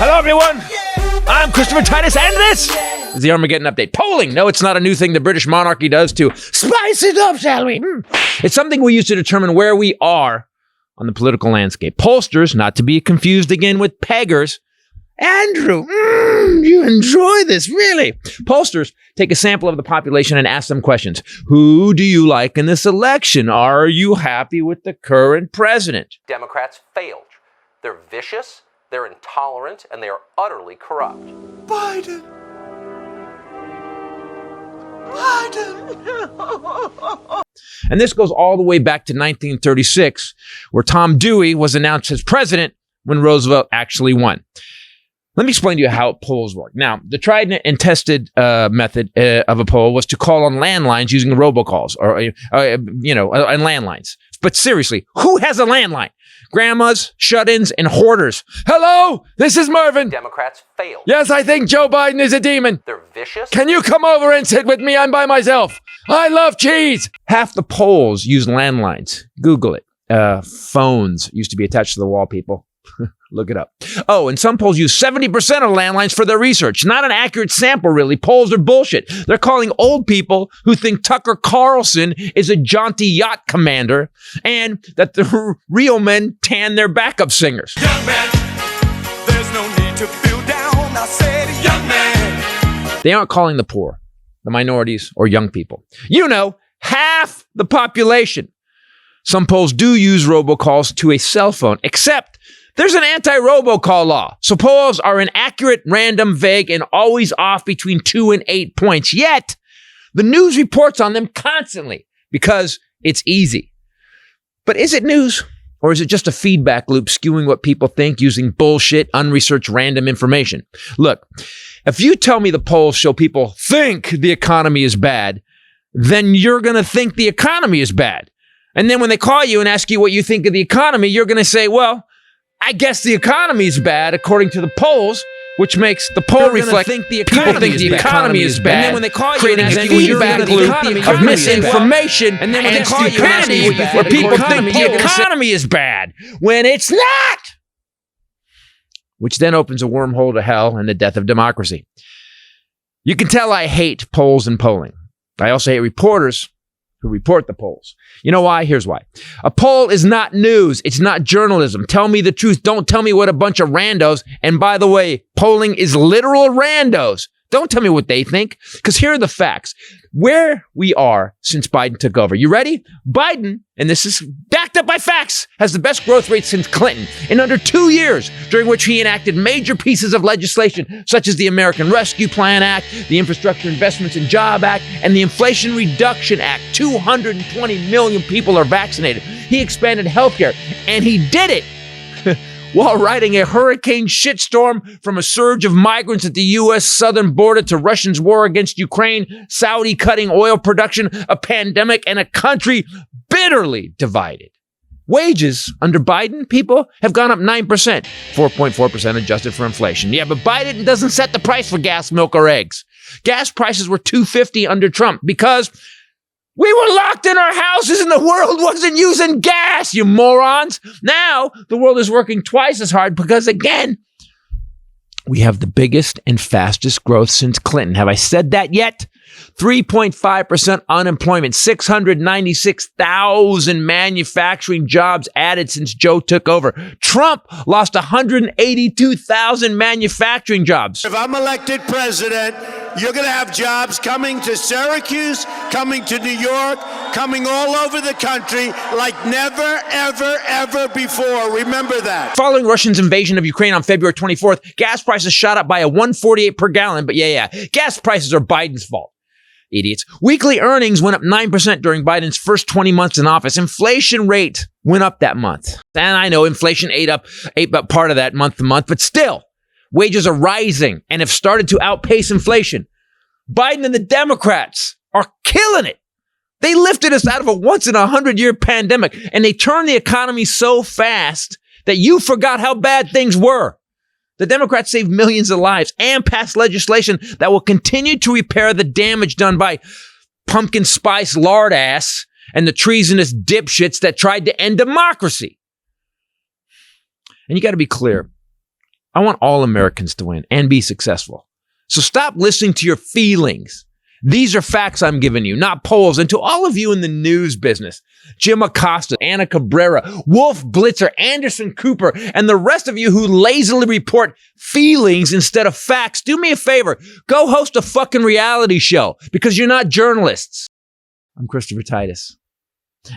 Hello, everyone. I'm Christopher Titus, and this is the Armageddon Update. Polling. No, it's not a new thing the British monarchy does to spice it up, shall we? It's something we use to determine where we are on the political landscape. Pollsters, not to be confused again with peggers. Andrew, you enjoy this, really? Pollsters take a sample of the population and ask them questions. Who do you like in this election? Are you happy with the current president? Democrats failed. They're vicious, they're intolerant, and they are utterly corrupt. Biden. And this goes all the way back to 1936, where Tom Dewey was announced as president when Roosevelt actually won. Let me explain to you how polls work. Now, the tried and tested method of a poll was to call on landlines using robocalls and landlines. But seriously, who has a landline? Grandmas, shut-ins, and hoarders. Hello, this is Mervyn. Democrats failed. Yes, I think Joe Biden is a demon. They're vicious. Can you come over and sit with me? I'm by myself. I love cheese. Half the polls use landlines. Google it. Phones used to be attached to the wall, people. Look it up. Oh, and some polls use 70% of landlines for their research. Not an accurate sample, really. Polls are bullshit. They're calling old people who think Tucker Carlson is a jaunty yacht commander and that the real men tan their backup singers. Young man, there's no need to feel down. I said, young man. They aren't calling the poor, the minorities, or young people. You know, half the population. Some polls do use robocalls to a cell phone, except there's an anti-robocall law, so polls are inaccurate, random, vague, and always off between 2 and 8 points. Yet, the news reports on them constantly because it's easy. But is it news? Or is it just a feedback loop skewing what people think using bullshit, unresearched, random information? Look, if you tell me the polls show people think the economy is bad, then you're going to think the economy is bad. And then when they call you and ask you what you think of the economy, you're going to say, well, I guess the economy is bad according to the polls, which makes the poll reflect people think the economy is bad. And then when they call you and ask you feedback loop of misinformation, and then when they call you and ask you where people think the economy is bad, when it's not, which then opens a wormhole to hell and the death of democracy. You can tell I hate polls and polling. I also hate reporters who report the polls. You know why? Here's why. A poll is not news. It's not journalism. Tell me the truth. Don't tell me what a bunch of randos. And by the way, polling is literal randos. Don't tell me what they think, because here are the facts. Where we are since Biden took over. You ready? Biden, and this is backed up by facts, has the best growth rate since Clinton in under 2 years, during which he enacted major pieces of legislation, such as the American Rescue Plan Act, the Infrastructure Investments and Job Act, and the Inflation Reduction Act. 220 million people are vaccinated. He expanded healthcare, and he did it while riding a hurricane shitstorm from a surge of migrants at the U.S. southern border to Russia's war against Ukraine, Saudi cutting oil production, a pandemic, and a country bitterly divided. Wages under Biden, people, have gone up 9%, 4.4% adjusted for inflation. Yeah, but Biden doesn't set the price for gas, milk, or eggs. Gas prices were $2.50 under Trump because we were locked in our houses and the world wasn't using gas, you morons. Now, the world is working twice as hard because, again, we have the biggest and fastest growth since Clinton. Have I said that yet? 3.5% unemployment, 696,000 manufacturing jobs added since Joe took over. Trump lost 182,000 manufacturing jobs. If I'm elected president, you're going to have jobs coming to Syracuse, coming to New York, coming all over the country like never, ever, ever before. Remember that. Following Russia's invasion of Ukraine on February 24th, gas prices shot up by a $1.48 per gallon. But yeah, gas prices are Biden's fault. Idiots. Weekly earnings went up 9% during Biden's first 20 months in office. Inflation rate went up that month. And I know inflation ate up part of that month to month, but still, wages are rising and have started to outpace inflation. Biden and the Democrats are killing it. They lifted us out of a once-in-a-100-year pandemic, and they turned the economy so fast that you forgot how bad things were. The Democrats saved millions of lives and passed legislation that will continue to repair the damage done by pumpkin spice lard ass and the treasonous dipshits that tried to end democracy. And you got to be clear. I want all Americans to win and be successful. So stop listening to your feelings. These are facts I'm giving you, not polls. And to all of you in the news business, Jim Acosta, Ana Cabrera, Wolf Blitzer, Anderson Cooper, and the rest of you who lazily report feelings instead of facts, do me a favor. Go host a fucking reality show because you're not journalists. I'm Christopher Titus,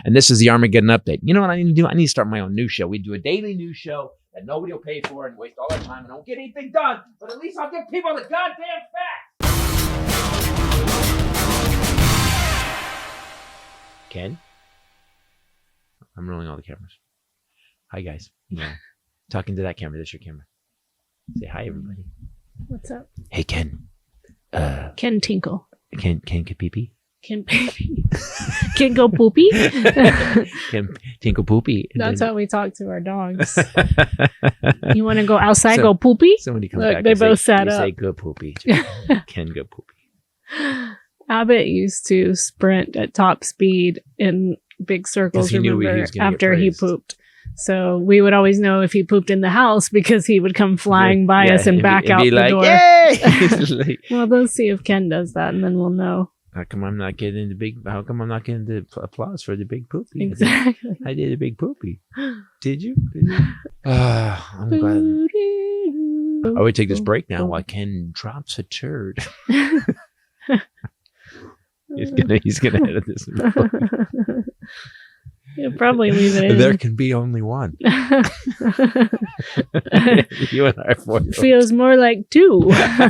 and this is the Armageddon Update. You know what I need to do? I need to start my own news show. We do a daily news show that nobody will pay for and waste all their time and don't get anything done, but at least I'll give people the goddamn facts. Ken? I'm rolling all the cameras. Hi, guys. Yeah. Talking to that camera. That's your camera. Say hi, everybody. What's up? Hey, Ken. Ken Tinkle. Ken get pee-pee? Ken Baby. Ken go poopy? Ken Tinkle poopy. That's how we talk to our dogs. You want to go outside, go poopy? Somebody comes Look, back they and both sat you up. say go poopy. Ken go poopy. Abbott used to sprint at top speed in big circles, he knew he remember, was gonna get after he praised. pooped. So we would always know if he pooped in the house because he would come flying by us and back out be the like, door. Yay! Well, let's see if Ken does that, and then we'll know. How come I'm not getting the applause for the big poopy? Exactly. I did a big poopy. Did you? I'm glad. I would take this break now while Ken drops a turd. He's gonna edit this. You'll probably leave it in. There can be only one. You and I are 4 Feels more like two. I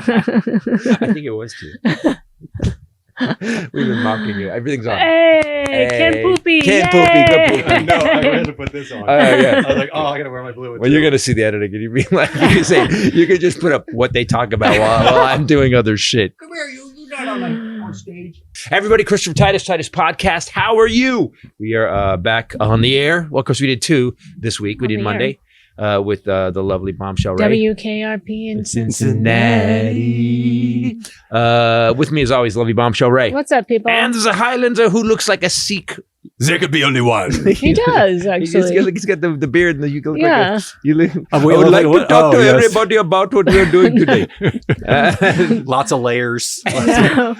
think it was 2. We've been mocking you. Everything's on. Hey, Ken Poopy. Ken Yay! Poopy, good poopy. No, I had to put this on. Yeah. I was like, I gotta wear my blue one. Well, you're gonna see the editing, and you be like, you could just put up what they talk about while I'm doing other shit. Come here, you're not on stage. Everybody, Christopher Titus Podcast. How are you? We are back on the air. Well, of course, we did 2 this week. We did Monday with the lovely Bombshell Ray. WKRP in Cincinnati. With me, as always, lovely Bombshell Ray. What's up, people? And there's a Highlander who looks like a Sikh. There could be only one. He does, actually. He's got the beard, and you look Yeah. like you live. I we would look like like to talk to yes. everybody about what we're doing today. Lots of layers. So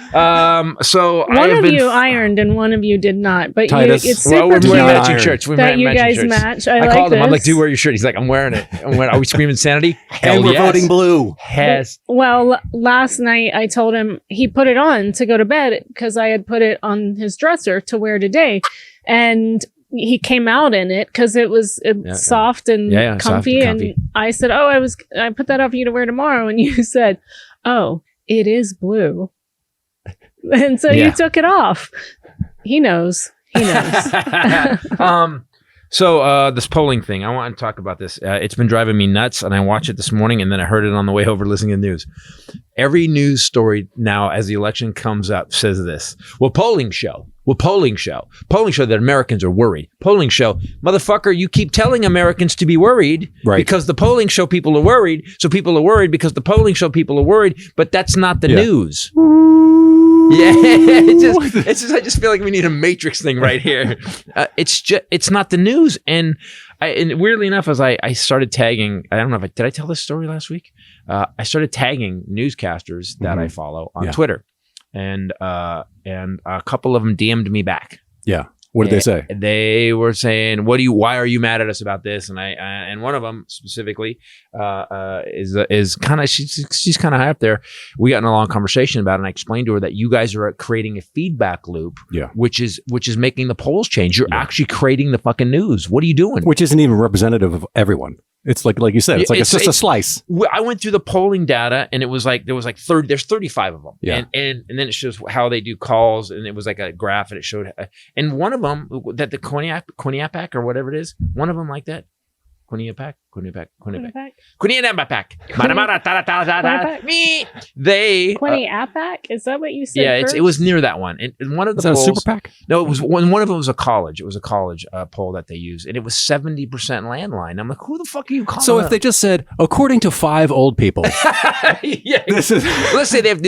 one of you ironed and one of you did not, but Titus. it's Well, super we're cute wearing Iron. matching shirts. We're that you matching guys shirts. match. I like called him. I'm like, this. dude, wear your shirt. He's like, I'm wearing it. Are we screaming Sanity? Hell And we're yes. voting blue. Has Well, last night I told him he put it on to go to bed because I had put it on his dresser to wear today, and he came out in it because it was soft and Yeah, soft comfy. and comfy. And I said, "Oh, I put that out for you to wear tomorrow," and you said, "Oh, it is blue," and so you took it off. He knows. He knows. So this polling thing, I want to talk about this. It's been driving me nuts, and I watched it this morning, and then I heard it on the way over listening to the news. Every news story now, as the election comes up, says this. Polling show that Americans are worried. Polling show, motherfucker, you keep telling Americans to be worried because the polling show people are worried. So people are worried because the polling show people are worried, but that's not the news. Yeah, it's just I just feel like we need a Matrix thing right here. It's not the news, and weirdly enough, as I started tagging, I don't know if did I tell this story last week? I started tagging newscasters that I follow on Twitter, and a couple of them DM'd me back. Yeah. What did they say? They were saying, why are you mad at us about this? And and one of them specifically is kind of, she's kind of high up there. We got in a long conversation about it, and I explained to her that you guys are creating a feedback loop, which is making the polls change. You're actually creating the fucking news. What are you doing? Which isn't even representative of everyone. It's like you said, it's just a slice. I went through the polling data, and it was like, there's 35 of them. Yeah. And then it shows how they do calls, and it was like a graph, and it showed, and one of them, that the Quinnipiac or whatever it is, one of them like that. Quinnipiac. They Quinnipiac? Is that what you said? Yeah, first? it was near that one. And one of the Is that polls, a super PAC? No, it was one of them was a college. It was a college poll that they used, and it was 70% landline. I'm like, who the fuck are you calling? So if they just said, according to 5 old people, yeah, this is let's say if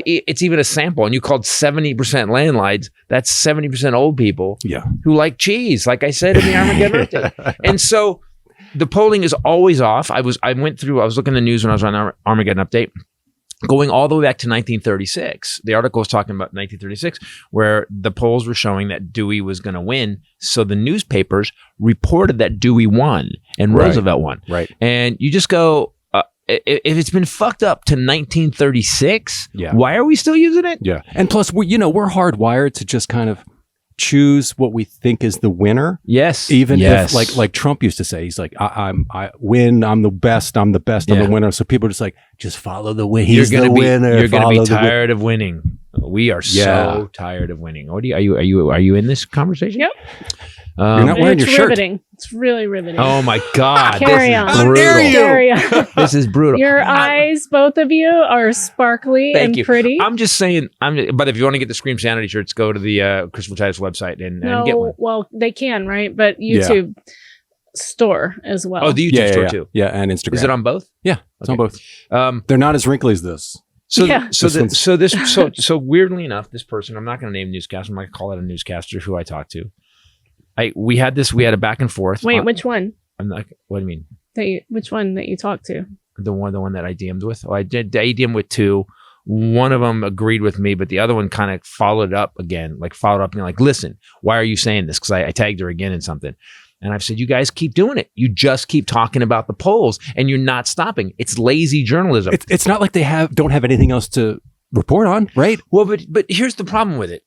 it's even a sample, and you called 70% landlines, that's 70% old people who like cheese, like I said in the Armageddon. And so the polling is always off. I was looking at the news when I was on Armageddon Update, going all the way back to 1936. The article was talking about 1936, where the polls were showing that Dewey was going to win. So the newspapers reported that Dewey won and Roosevelt won. Right. And you just go, if it's been fucked up to 1936, why are we still using it? Yeah. And plus, we're hardwired to just kind of choose what we think is the winner. Yes. Even if like Trump used to say, he's like, I win, I'm the best, I'm the winner. So people are just like, just follow the win. He's the winner. You're going to be tired of winning. We are so tired of winning. Are you in this conversation? Yep. You're not wearing your shirt. Riveting. It's really riveting. Oh my God. Carry on. Carry on. This is brutal. Your eyes, both of you, are sparkly and pretty. I'm just saying, but if you want to get the Scream Sanity shirts, go to the Christopher Titus website and get one. Well, they can, right? But YouTube store as well. Oh, the YouTube store too. Yeah, and Instagram. Is it on both? Yeah, it's on both. They're not as wrinkly as this. So weirdly enough, this person, I'm not going to name newscaster. I'm not going to call it a newscaster who I talked to. We had a back and forth. Wait, which one? I'm not. What do you mean? Which one that you talked to? The one that I DM'd with. Oh, I DM'd with two. One of them agreed with me, but the other one kind of followed up again. Like, listen, why are you saying this? Because I tagged her again in something. And I've said, you guys keep doing it. You just keep talking about the polls and you're not stopping. It's lazy journalism. It's not like they don't have anything else to report on, right? Well, but here's the problem with it.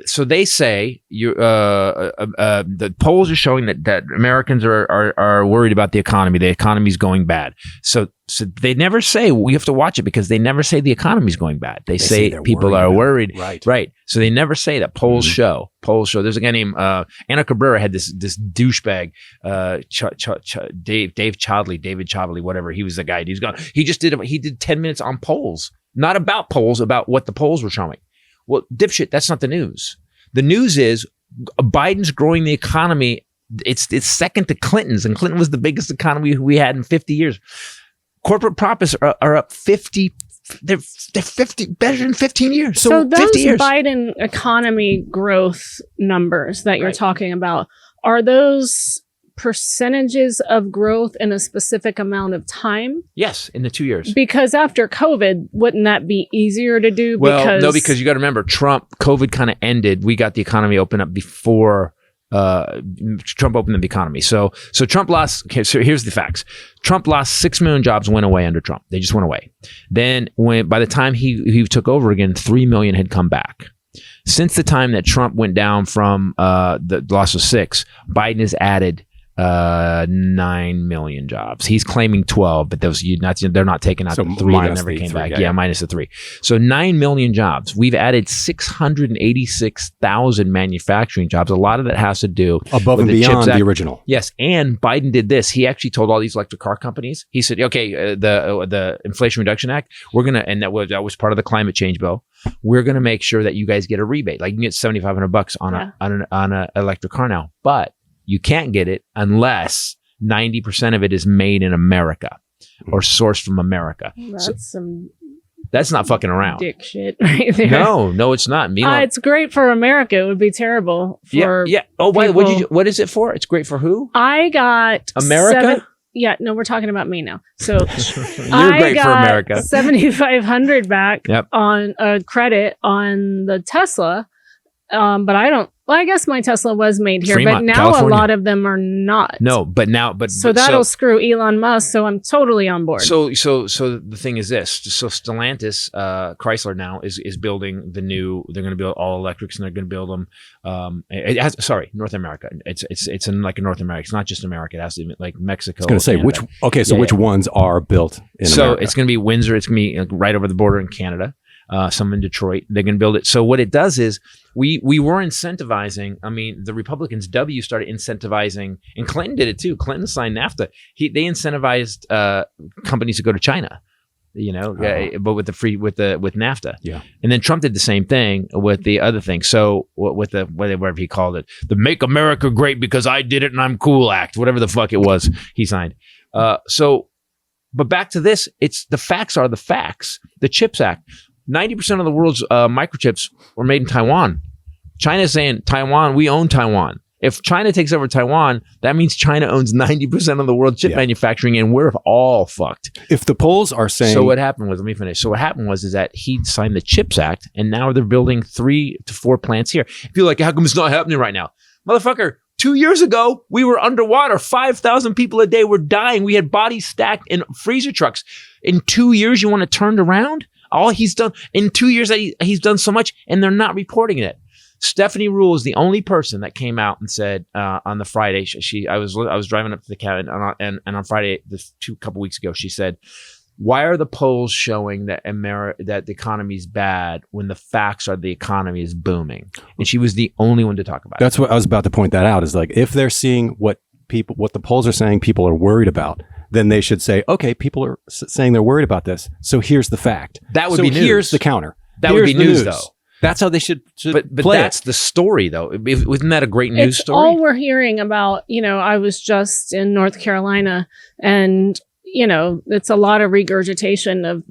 So they say the polls are showing that Americans are worried about the economy. The economy's going bad. So they never say, we have to watch it because they never say the economy's going bad. They say people are worried. Right. So they never say that. Polls show. There's a guy named Anna Cabrera had this douchebag, David Chodley, whatever. He was the guy. He did 10 minutes on polls. Not about polls, about what the polls were showing. Well, dipshit, that's not the news. The news is Biden's growing the economy. It's second to Clinton's, and Clinton was the biggest economy we had in 50 years. Corporate profits are up 50. They're 50 better than 15 years. So those 50 years. Biden economy growth numbers that you're talking about, are those percentages of growth in a specific amount of time? Yes, in the 2 years. Because after COVID, wouldn't that be easier to do? Well, no, because you got to remember, COVID kind of ended. We got the economy open up before Trump opened the economy. So Trump lost. Okay, so here's the facts. Trump lost 6 million jobs, went away under Trump. They just went away. Then by the time he took over again, 3 million had come back. Since the time that Trump went down from the loss of 6, Biden has added 9 million jobs. He's claiming 12, but they're not taking out the 3 that never came back. Yeah, minus the 3. So 9 million jobs. We've added 686,000 manufacturing jobs. A lot of that has to do above and beyond the original. Yes, and Biden did this. He actually told all these electric car companies. He said, "Okay, the Inflation Reduction Act, we're gonna," and that was part of the climate change bill. We're gonna make sure that you guys get a rebate. Like you can get $7,500 on an electric car now, but you can't get it unless 90% of it is made in America or sourced from America. That's not fucking around. Dick shit right there. No, it's not. It's great for America. It would be terrible for Oh, what is it for? It's great for who? I got America? We're talking about me now. So you're great for America. $7,500 back on a credit on the Tesla. But I don't. Well, I guess my Tesla was made here, Fremont, but now California. a lot of them are not. No, but that'll screw Elon Musk. So I'm totally on board. So the thing is this. So Stellantis, Chrysler now is building the new. They're going to build all electrics, and they're going to build them. North America. It's in like North America. It's not just America. It has to be like Mexico. I was going to say Canada. which ones are built in America? It's going to be Windsor. It's going to be right over the border in Canada. Some in Detroit. They're going to build it. So what it does is we were incentivizing. I mean, the Republicans, W started incentivizing, and Clinton did it too. Clinton signed NAFTA. They incentivized companies to go to China, but with NAFTA. Yeah. And then Trump did the same thing with the other thing. So with the whatever he called it, the Make America Great Because I Did It and I'm Cool Act, whatever the fuck it was, he signed. But back to this, the facts are the facts. The CHIPS Act. 90% of the world's microchips were made in Taiwan. China's saying, Taiwan, we own Taiwan. If China takes over Taiwan, that means China owns 90% of the world chip manufacturing, and we're all fucked. If the polls are saying... So what happened was, let me finish. So what happened was is that he signed the CHIPS Act, and now they're building 3 to 4 plants here. If you're like, how come it's not happening right now? Motherfucker, 2 years ago, we were underwater. 5,000 people a day were dying. We had bodies stacked in freezer trucks. In 2 years, you want to turn it around? All he's done, in 2 years, he's done so much, and they're not reporting it. Stephanie Rule is the only person that came out and said on the Friday. I was driving up to the cabin, and on Friday, couple weeks ago, she said, "Why are the polls showing that that the economy is bad when the facts are the economy is booming?" And she was the only one to talk about it. That's what I was about to point that out. Is like, if they're seeing what the polls are saying people are worried about, then they should say, okay, people are saying they're worried about this, so here's the fact. That would be news. Here's the counter. That would be news, though. That's how they should but play that's the story, though. Isn't that a great news It's story? all we're hearing about. I was just in North Carolina, and it's a lot of regurgitation of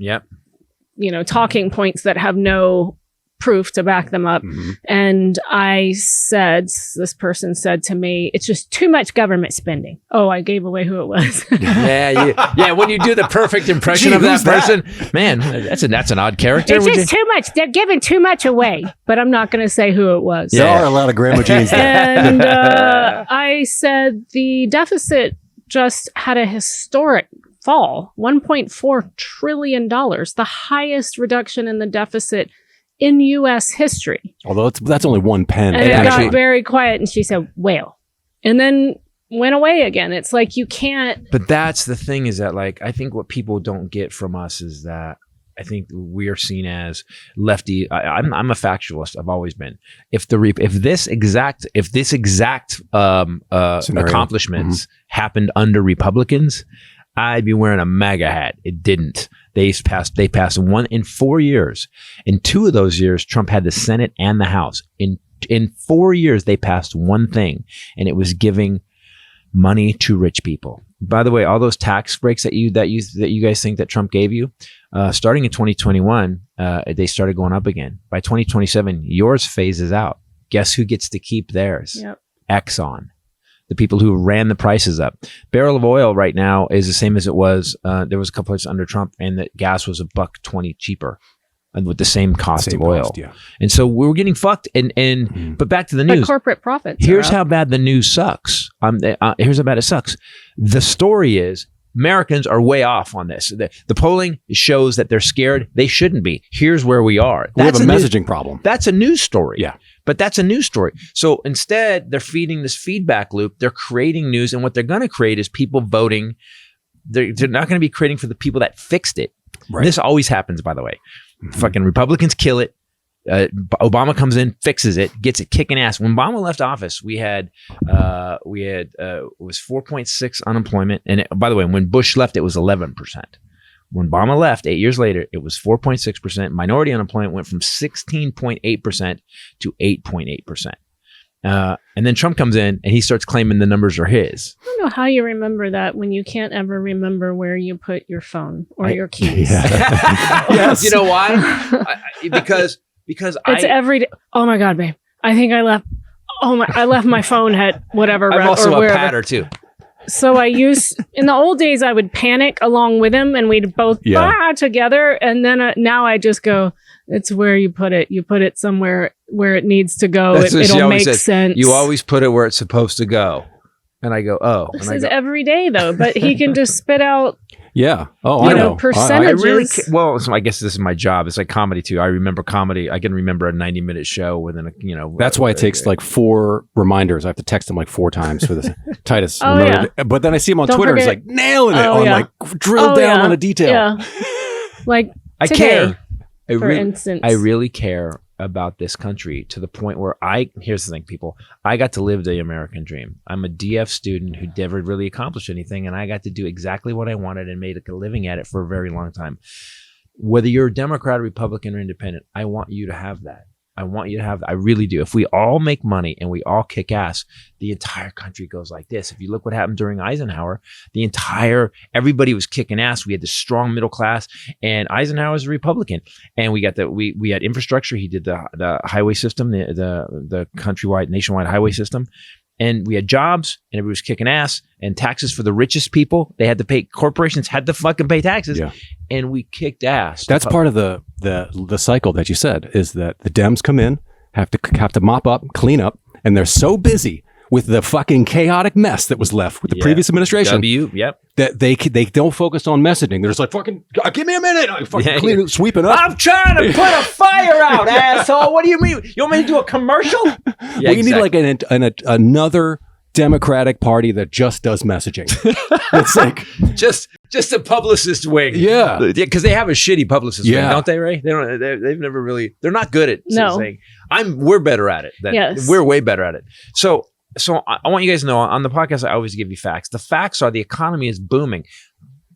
talking points that have no proof to back them up. Mm-hmm. And this person said to me, it's just too much government spending. Oh, I gave away who it was. Yeah. When you do the perfect impression of that person, man, that's an odd character. It's just too much. They're giving too much away, but I'm not going to say who it was. There are a lot of grandma jeans there. And I said the deficit just had a historic fall, $1.4 trillion, the highest reduction in the deficit in U.S. history. Although that's only one pen. And it got very quiet, and she said, "Well," and then went away again. It's like you can't. But that's the thing, is that, like, I think what people don't get from us is that I think we are seen as lefty. I'm a factualist. I've always been. If this exact accomplishments happened under Republicans, I'd be wearing a MAGA hat. It didn't. They passed 1 in 4 years. In 2 of those years, Trump had the Senate and the House. In 4 years, they passed one thing, and it was giving money to rich people. By the way, all those tax breaks that you guys think that Trump gave you, starting in 2021, they started going up again. By 2027, yours phases out. Guess who gets to keep theirs? Yep. Exxon. The people who ran the prices up. Barrel of oil right now is the same as it was. There was a couple of under Trump, and the gas was $1.20 cheaper, and with the same cost of oil. And so we were getting fucked. But back to the news. But corporate profits. Here's how bad the news sucks. Here's how bad it sucks. The story is Americans are way off on this. The polling shows that they're scared. They shouldn't be. Here's where we are. We have a messaging problem. That's a news story. Yeah. But that's a news story. So instead, they're feeding this feedback loop. They're creating news. And what they're going to create is people voting. They're not going to be creating for the people that fixed it. Right. This always happens, by the way. Mm-hmm. Fucking Republicans kill it. Obama comes in, fixes it, gets it kicking ass. When Obama left office, we had it was 4.6 unemployment. And by the way, when Bush left, it was 11%. When Obama left 8 years later, it was 4.6%. Minority unemployment went from 16.8% to 8.8%. And then Trump comes in and he starts claiming the numbers are his. I don't know how you remember that when you can't ever remember where you put your phone or your keys. Yes. You know why? Because it's every day. Oh my God, babe! I think I left. I left my phone at whatever. I'm also or a patter too. So in the old days, I would panic along with him, and we'd both together. And then now I just go, it's where you put it. You put it somewhere where it needs to go. It'll make sense. You always put it where it's supposed to go. And I go, oh. This is every day, though. But he can just spit out. Yeah. Oh, I know. Percentages. So I guess this is my job. It's like comedy too. I remember comedy. I can remember a 90-minute show within a, That's why it takes like 4 reminders. I have to text him like 4 times for this. Titus. But then I see him on Twitter. He's like nailing it on like drill down on a detail. Yeah. Like I today, care. For instance. I really care about this country to the point where here's the thing, people. I got to live the American dream. I'm a DF student who never really accomplished anything, and I got to do exactly what I wanted and made a living at it for a very long time. Whether you're a Democrat, Republican, or independent, I want you to have that. I really do. If we all make money and we all kick ass, the entire country goes like this. If you look what happened during Eisenhower, everybody was kicking ass. We had this strong middle class, and Eisenhower was a Republican, and we got we had infrastructure. He did the highway system, the countrywide, nationwide highway system. and we had jobs, and everybody was kicking ass, and taxes for the richest people. They had to pay. Corporations had to fucking pay taxes, and we kicked ass. That's part of the cycle that you said, is that the Dems come in, have to mop up, clean up, and they're so busy with the fucking chaotic mess that was left with the previous administration. That they don't focus on messaging. They're just like, fucking, give me a minute. I fucking sweeping up. I'm trying to put a fire out, asshole. What do you mean? You want me to do a commercial? We need like another Democratic Party that just does messaging. It's like just a publicist wing. Yeah, because they have a shitty publicist wing, don't they, Ray? They don't. They've never really. They're not good at saying. We're better at it. We're way better at it. So I want you guys to know, on the podcast, I always give you facts. The facts are the economy is booming.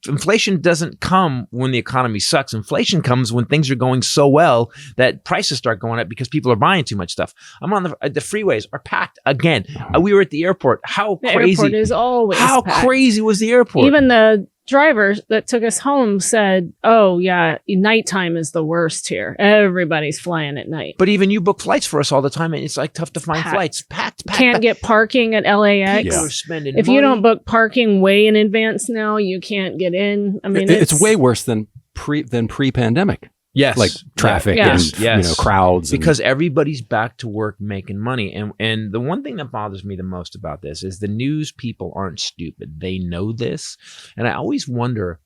Inflation doesn't come when the economy sucks. Inflation comes when things are going so well that prices start going up because people are buying too much stuff. I'm on the freeways are packed again. We were at the airport. How crazy! The airport is always packed. Crazy was the airport? Even the driver that took us home said, "Oh yeah, nighttime is the worst here. Everybody's flying at night." But even you book flights for us all the time, and it's like tough to find flights. Packed. Can't get parking at LAX. People are spending if money. You don't book parking way in advance now, you can't get in. I mean, it's way worse than pre-pandemic. Yes, like traffic and crowds, because everybody's back to work making money. And the one thing that bothers me the most about this is the news people aren't stupid. They know this, and I always wonder: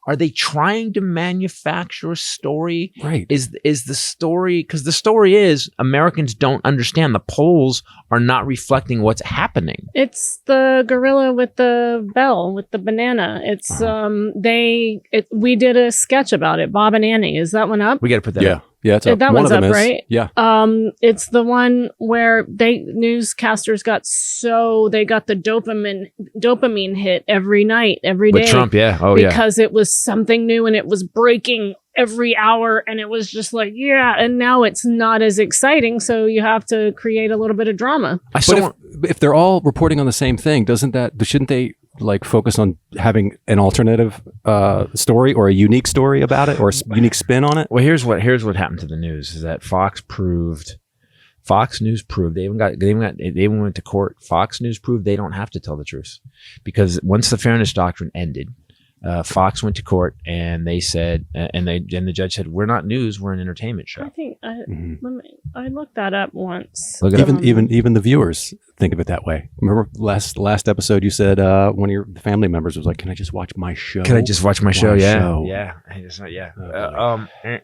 are they trying to manufacture a story? Right? Is the story, because the story is Americans don't understand. The polls are not reflecting what's happening. It's the gorilla with the bell, with the banana. It's we did a sketch about it. Bob and Annie. Is that one up? We got to put that up. Yeah, it's up. That one's up, right? Yeah. It's the one where newscasters got the dopamine hit every night, every day. With Trump, because it was something new and it was breaking every hour, and it was just like, and now it's not as exciting, so you have to create a little bit of drama. But if they're all reporting on the same thing, shouldn't they like focus on having an alternative story or a unique story about it or a unique spin on it? Well, here's what happened to the news is that Fox News proved they even went to court. Fox News proved they don't have to tell the truth, because once the Fairness Doctrine ended, Fox went to court and they said, and the judge said, "We're not news, we're an entertainment show." I think I looked that up once. Even the viewers think of it that way. Remember last episode you said one of your family members was like, "Can I just watch my show? Can I just watch my show?" Yeah.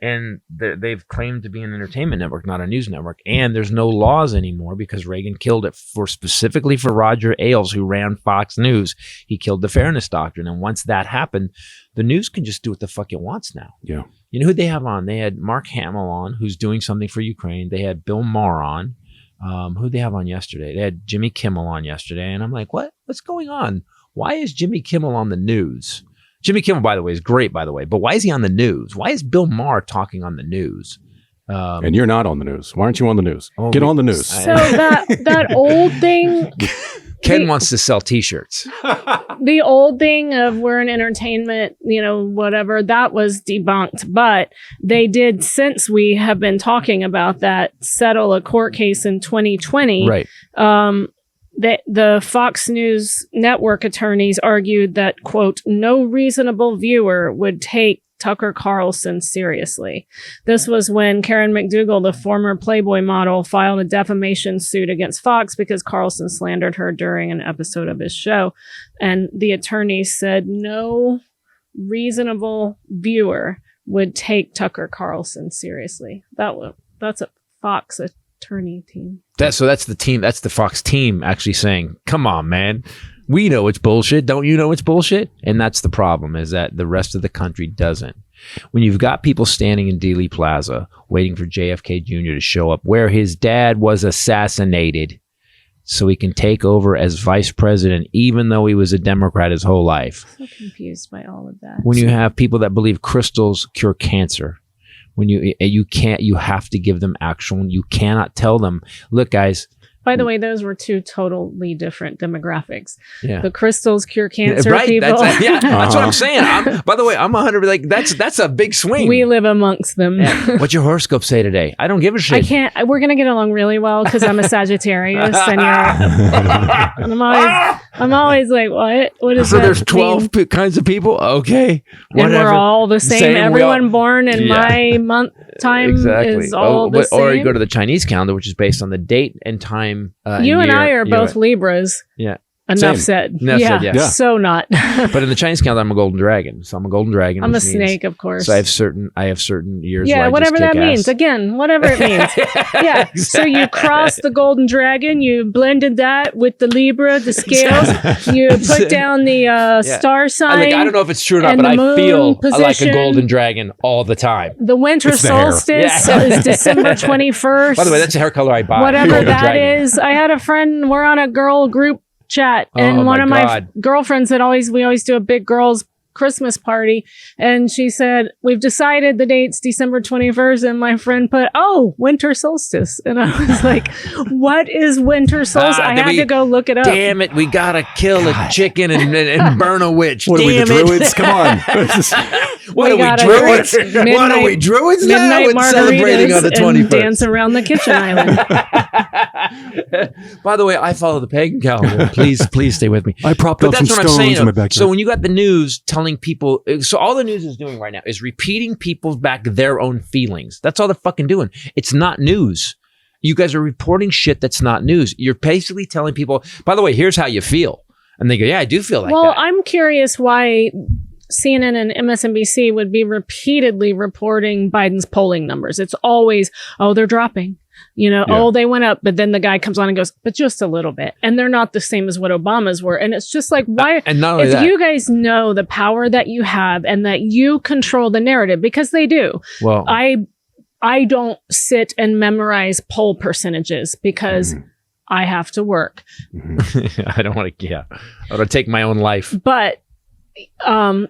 And they've claimed to be an entertainment network, not a news network. And there's no laws anymore because Reagan killed it specifically for Roger Ailes, who ran Fox News. He killed the Fairness Doctrine, and once that happened, the news can just do what the fuck it wants now. Yeah. You know who they have on? They had Mark Hamill on, who's doing something for Ukraine. They had Bill Maher on. Who'd they have on yesterday? They had Jimmy Kimmel on yesterday. And I'm like, what's going on? Why is Jimmy Kimmel on the news? Jimmy Kimmel, by the way, is great, by the way. But why is he on the news? Why is Bill Maher talking on the news? And you're not on the news. Why aren't you on the news? Get on the news. So that old thing... Ken wants to sell T-shirts. The old thing of we're an entertainment, whatever, that was debunked. But they did, since we have been talking about that, settle a court case in 2020. Right. The Fox News network attorneys argued that, quote, no reasonable viewer would take Tucker Carlson seriously. This was when Karen McDougal, the former Playboy model, filed a defamation suit against Fox because Carlson slandered her during an episode of his show. And the attorneys said no reasonable viewer would take Tucker Carlson seriously. That's a Fox attorney team. That's the team. That's the Fox team actually saying, come on, man. We know it's bullshit. Don't you know it's bullshit? And that's the problem, is that the rest of the country doesn't. When you've got people standing in Dealey Plaza waiting for JFK Jr. to show up, where his dad was assassinated so he can take over as vice president, even though he was a Democrat his whole life. I'm so confused by all of that. When you have people that believe crystals cure cancer, when you have to give them you cannot tell them, look, guys, By the way, those were two totally different demographics. Yeah. The crystals cure cancer Right. people. That's what I'm saying. By the way, I'm 100. Like that's a big swing. We live amongst them. Yeah. What's your horoscope say today? I don't give a shit. I can't. We're gonna get along really well because I'm a Sagittarius, and I'm always like, what is So that there's 12 mean? kinds of people. Okay, and we're all the same. Everyone born in my month time is all the same. Or you go to the Chinese calendar, which is based on the date and time. You and I are both Libras. Yeah. Enough said. Yeah. So not. But in the Chinese calendar, I'm a golden dragon. So I'm a golden dragon. I'm a snake, of course. So I have certain years. Yeah, where whatever that means. ass. Again, whatever it means. Yeah. Exactly. So you crossed the golden dragon. You blended that with the Libra, the scales. You put down the star sign. I don't know if it's true or not, but I feel like a golden dragon all the time. The winter solstice is December 21st. By the way, that's the hair color I buy. Whatever that is. I had a friend. We're on a girl group chat, and one of my girlfriends we always do a big girls Christmas party, and she said, we've decided the date's December 21st, and my friend put, winter solstice, and I was like, what is winter solstice? I had to go look it up. Damn it, we gotta kill a chicken and burn a witch. What are we, the druids? Come on. What are we, druids? What are we, druids now? Midnight It's celebrating on the 21st. And dance around the kitchen island. By the way, I follow the pagan calendar. Please stay with me. I propped up some stones in my backyard. So when you got the news telling people, so all the news is doing right now is repeating people's back their own feelings. That's all they're fucking doing. It's not news. You guys are reporting shit that's not news. You're basically telling people, by the way, here's how you feel. And they go, yeah, I do feel like that. Well, I'm curious why CNN and MSNBC would be repeatedly reporting Biden's polling numbers. It's always, they're dropping. They went up, but then the guy comes on and goes, but just a little bit. And they're not the same as what Obama's were. And it's just like, why? And not only if you guys know the power that you have and that you control the narrative, because they do. Well, I don't sit and memorize poll percentages because I have to work. I don't want to, I want to take my own life. But a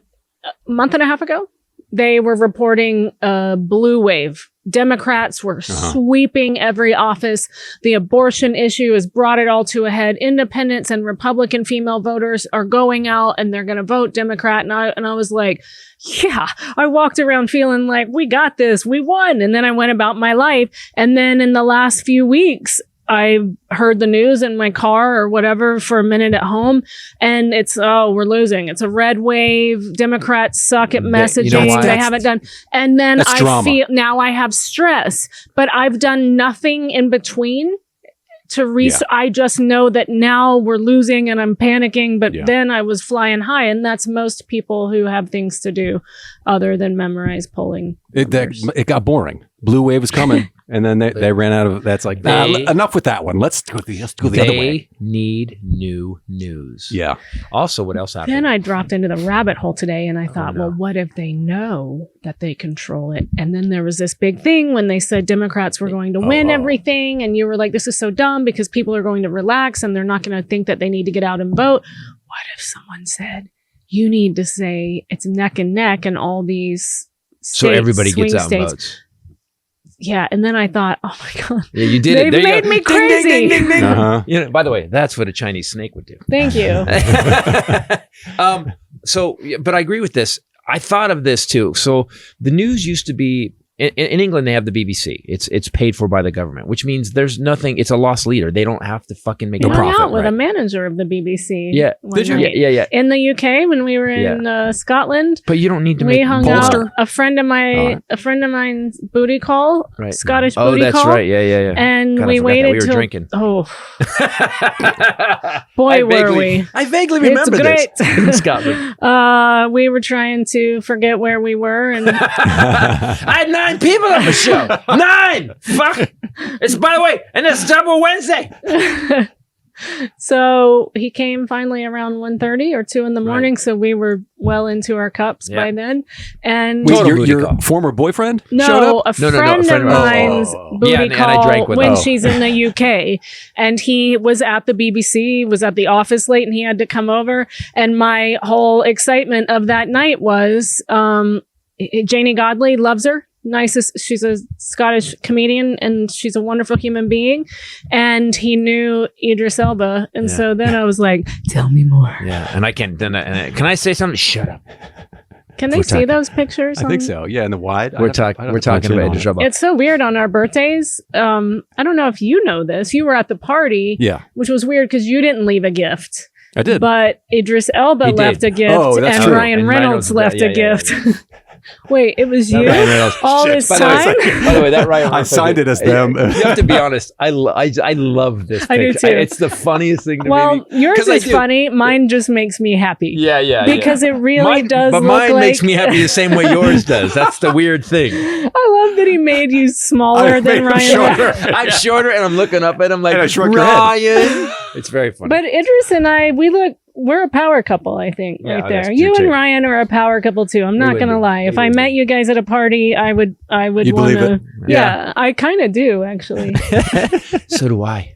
month and a half ago, they were reporting a blue wave. Democrats were sweeping every office. The abortion issue has brought it all to a head. Independents and Republican female voters are going out and they're going to vote Democrat. And I was like, yeah, I walked around feeling like we got this, we won. And then I went about my life. And then in the last few weeks, I heard the news in my car or whatever for a minute at home, and it's, we're losing. It's a red wave. Democrats suck at messaging. They haven't done. And then feel now I have stress, but I've done nothing in between to I just know that now we're losing and I'm panicking, but then I was flying high, and that's most people who have things to do other than memorize polling. It got boring. Blue wave was coming. And then they ran out of that's like enough with that one. Let's go the other way. They need new news. Yeah. Also, what else happened? Then I dropped into the rabbit hole today, and I thought, well, what if they know that they control it? And then there was this big thing when they said Democrats were going to win everything, and you were like, this is so dumb because people are going to relax and they're not going to think that they need to get out and vote. What if someone said you need to say it's neck and neck and all these states, so everybody gets out and votes? Yeah, and then I thought, oh my God. Yeah, you did it. They made me crazy. Ding, ding, ding, ding. By the way, that's what a Chinese snake would do. Thank you. But I agree with this. I thought of this too. So the news used to be, in England, they have the BBC. It's paid for by the government, which means there's nothing. It's a lost leader. They don't have to fucking make a profit. I hung out with a manager of the BBC. Yeah, did you? Yeah. In the UK when we were in Scotland. But you don't need to. We hung out. A friend of mine's booty call. Right. Scottish booty call. Oh, that's right. Yeah. And we waited till drinking. Oh, boy, were we! I vaguely remember this in Scotland. We were trying to forget where we were, and I had 9 people on the show. 9! Fuck! It's, by the way, and it's double Wednesday. So he came finally around 1:30 or 2 in the morning. Right. So we were well into our cups by then. And your former boyfriend showed up? A friend of mine's booty call when she's in the UK. And he was at the BBC, was at the office late, and he had to come over. And my whole excitement of that night was Janie Godley loves her. nicest. She's a Scottish comedian, and she's a wonderful human being. And he knew Idris Elba, and so then I was like, "Tell me more." Yeah, and I can't. Can I say something? Shut up. Can they see those pictures? I think so. Yeah, in the wide. We're talking about Idris Elba. It's so weird on our birthdays. I don't know if you know this. You were at the party, which was weird because you didn't leave a gift. I did. But Idris Elba left a gift, and true. Ryan Reynolds left a gift. Wait, it was you all this time? By the way, that Ryan I Reynolds. signed it as them. You have to be honest. I love this. I do picture. too. It's the funniest thing to me. Well, yours is funny. Mine just makes me happy. Yeah. Because it really does. But look mine like... makes me happy the same way yours does. That's the weird thing. I love that he made you smaller than Ryan. I'm shorter, and I'm looking up at him like Ryan. It's very funny. But Idris and I, we're a power couple, I think, right there. You and Ryan are a power couple too. I'm not gonna lie. If I met you guys at a party, I would want to. Yeah, I kind of do actually. So do I.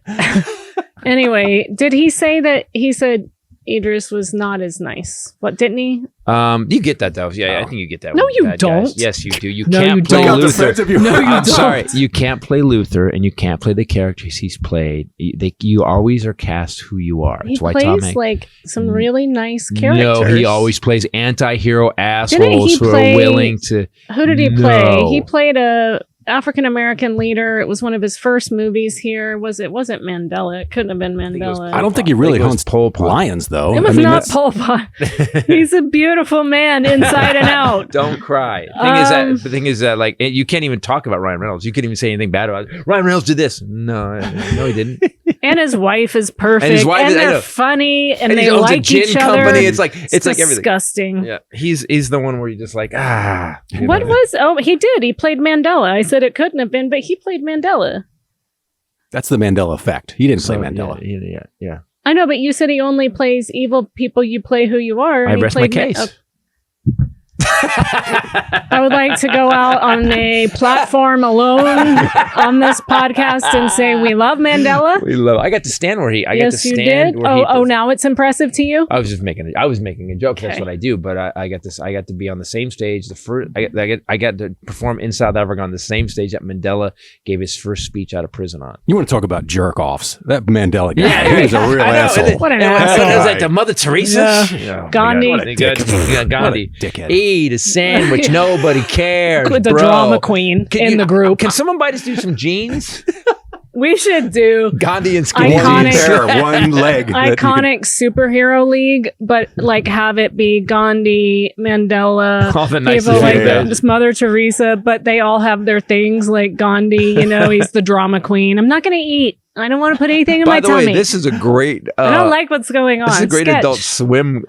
Anyway, did he say that he said Idris was not as nice? What, didn't he? You get that though. Yeah, I think you get that. No, with you bad don't. Guys. Yes, you do. You No, can't you play don't. Luther. No, you I'm don't. sorry. You can't play Luther, and you can't play the characters he's played. You always are cast who you are. He That's why Tom plays Hanks. like some really nice characters. No, he always plays anti-hero assholes who are willing to. Who did he play? No. He played a African-American leader. It was one of his first movies here. Wasn't Mandela. It couldn't have been Mandela. I don't think he really hunts lions, though. It was not Pol Pot. He's a beautiful man inside and out. Don't cry. The thing is that like you can't even talk about Ryan Reynolds. You couldn't even say anything bad about it. Ryan Reynolds did this. No, he didn't. And his wife is perfect. And his wife, they're funny, and they he owns like a gin each other. company. It's like everything. Disgusting. Yeah, he's the one where you're just like What was? Oh, he did. He played Mandela. I said it couldn't have been, but he played Mandela. That's the Mandela effect. He didn't play Mandela. Yeah. I know, but you said he only plays evil people. You play who you are. I rest my case. I would like to go out on a platform alone on this podcast and say we love Mandela. I got to stand where he. Yes, you did. Oh, now it's impressive to you. I was making a joke. Okay. That's what I do. But I got this. I got to be on the same stage. I got to perform in South Africa on the same stage that Mandela gave his first speech out of prison on. You want to talk about jerk offs? That Mandela guy. He was a real asshole. What an asshole! Was that the Mother Teresa? Yeah. Gandhi. Gandhi. Dickhead. Eat a sandwich. Nobody cares. With the drama queen in the group. Can someone buy us do some jeans? We should do Gandhi and skinny iconic, one leg. Iconic superhero league, but like have it be Gandhi, Mandela, all the nice people like this Mother Teresa, but they all have their things like Gandhi. He's the drama queen. I'm not going to eat. I don't want to put anything in my tummy. By the way, this is a great. I don't like what's going on. This is a great sketch. Adult Swim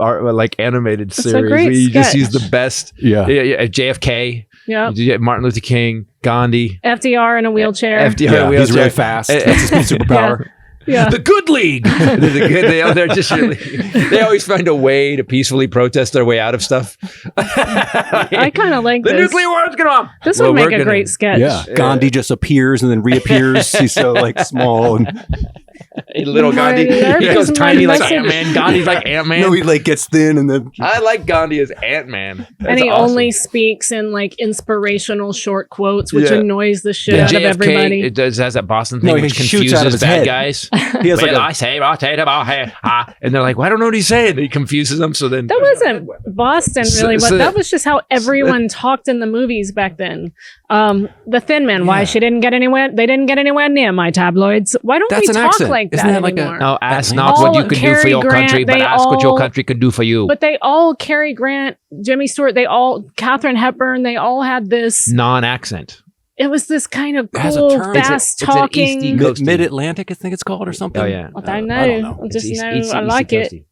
animated series. A great you just sketch. use the best. Yeah. JFK. Yeah. Martin Luther King, Gandhi. FDR in a wheelchair. FDR in a wheelchair. He's really fast. That's his superpower. Yeah. The good league. They're just really, they always find a way to peacefully protest their way out of stuff. I kind of like the this. nuclear war's going on. This would make a great sketch. Yeah. Gandhi just appears and then reappears. He's so small and little Gandhi. He goes tiny like Ant-Man. Gandhi's like Ant-Man. No, he gets thin and then I like Gandhi as Ant-Man. And he only speaks in inspirational short quotes, which annoys the shit out of everybody. It has that Boston thing which shoots out of confuses his bad head. guys. He has and they're like, well, I don't know what he's saying. And he confuses them. So then that wasn't Boston really, but that was just how everyone talked in the movies back then. The Thin Man, why she didn't get anywhere? They didn't get anywhere near my tabloids. Why don't we talk like that anymore? No, ask not what you can do for your country, but ask what your country can do for you. But they all, Cary Grant, Jimmy Stewart, Katharine Hepburn, they all had this non-accent. It was this kind of cool, fast talking. Mid-Atlantic, I think it's called, or something. Oh, yeah. I know. I don't know. Just I like it.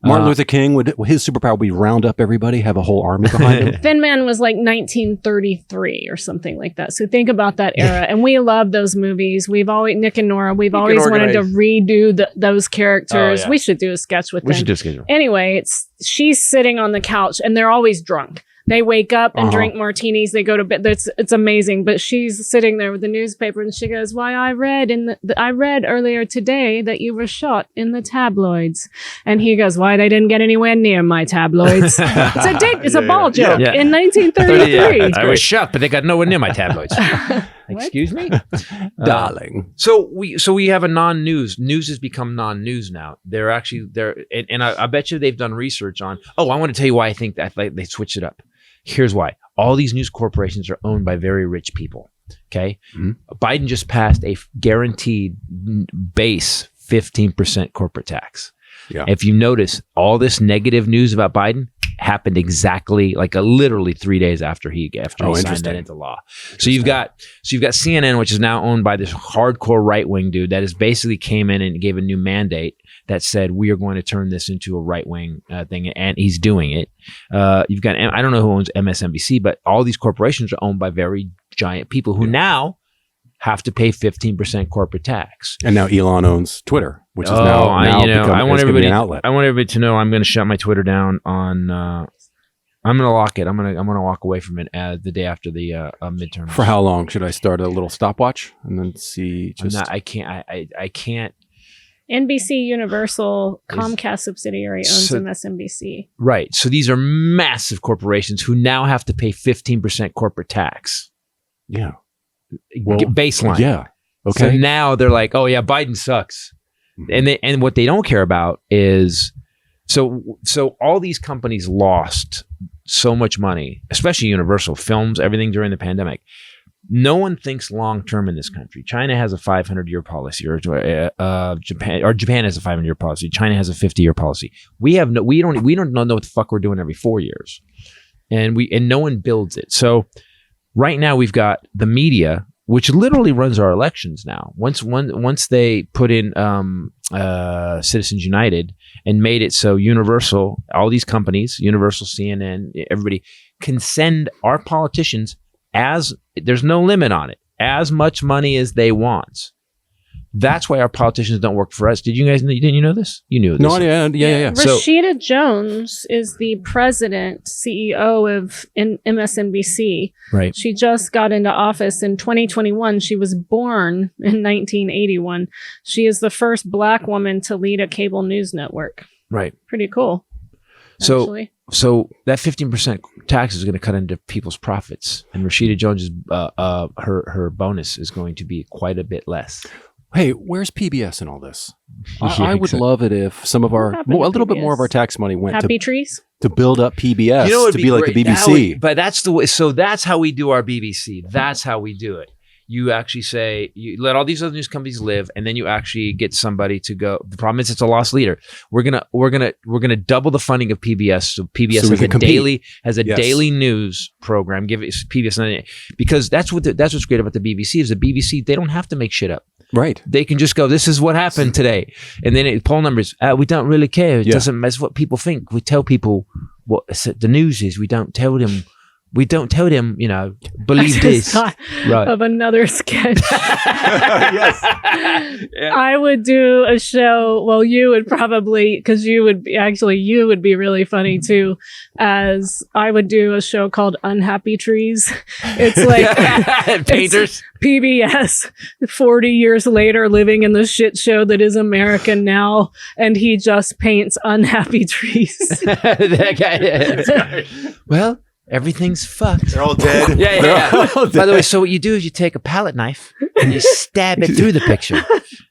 Martin Luther King, his superpower would be round up everybody, have a whole army behind him. Thin Man was like 1933 or something like that. So think about that era. And we love those movies. Nick and Nora, we've always wanted to redo those characters. We should do a sketch with them. We should do a sketch. Anyway, she's sitting on the couch and they're always drunk. They wake up and Uh-huh. drink martinis. They go to bed. It's amazing. But she's sitting there with the newspaper and she goes, "Why, I read I read earlier today that you were shot in the tabloids." And he goes, "Why, they didn't get anywhere near my tabloids." It's a ball joke Yeah. in 1933. I was shot, but they got nowhere near my tabloids. Excuse me, Darling. So we have a non-news. News has become non-news now. They're actually and I bet you they've done research on. Oh, I want to tell you why I think that they switched it up. Here's why. All these news corporations are owned by very rich people. Okay, Biden just passed a guaranteed base 15% corporate tax. Yeah. If you notice, all this negative news about Biden happened exactly literally 3 days after he signed that into law. So you've got CNN, which is now owned by this hardcore right wing dude that has basically came in and gave a new mandate that said we are going to turn this into a right wing thing, and he's doing it. You've got I don't know who owns MSNBC, but all these corporations are owned by very giant people who now have to pay 15% corporate tax. And now Elon owns Twitter, which is now I want everybody an outlet. I want everybody to know I'm going to shut my Twitter down on. I'm going to lock it. I'm going to walk away from it the day after the midterm. For how long? Should I start a little stopwatch and then see? I can't. NBC Universal Comcast subsidiary owns So- MSNBC. Right. So these are massive corporations who now have to pay 15% corporate tax. Yeah. Well, Baseline. Yeah. So Okay. now they're like, oh yeah, Biden sucks. And what they don't care about is so all these companies lost so much money, especially Universal Films, everything during the pandemic. No one thinks long term in this country. China has a 500-year policy, or Japan has a 500-year policy. China has a 50-year policy. We don't know what the fuck we're doing every 4 years, and no one builds it. So right now we've got the media, which literally runs our elections now. Once they put in Citizens United and made it so Universal, all these companies, Universal, CNN, everybody can send our politicians there's no limit on it, as much money as they want. That's why our politicians don't work for us. Didn't you know this? You knew this. No, yeah. Rashida Jones is the president, CEO of MSNBC. Right. She just got into office in 2021. She was born in 1981. She is the first Black woman to lead a cable news network. Right. Pretty cool. Actually. So that 15% tax is going to cut into people's profits, and Rashida Jones's her bonus is going to be quite a bit less. Hey, where's PBS in all this? Yeah, I would love it if some of What happened to a little bit more PBS? of our tax money went Happy trees? to build up PBS, You know, it'd to be like the great. BBC. But that's the way. So that's how we do our BBC. That's how we do it. You actually say, you let all these other news companies live, and then you actually get somebody to go. The problem is it's a lost leader. We're gonna double the funding of PBS, so PBS So we can compete. has a Yes. daily news program. Give it PBS, because that's what's great about the BBC is the BBC, they don't have to make shit up. Right. They can just go, this is what happened today, and then poll numbers. We don't really care. It doesn't mess what people think. We tell people what the news is. We don't tell them. Believe I just this. thought Right. of another sketch. Yes. I would do a show. Well, you would probably, because you would be really funny too. As I would do a show called Unhappy Trees. It's like Painters. it's PBS 40 years later, living in the shit show that is America now, and he just paints unhappy trees. That guy. Well, everything's fucked. They're all dead. Yeah. By the way, so what you do is you take a palette knife and you stab it through the picture.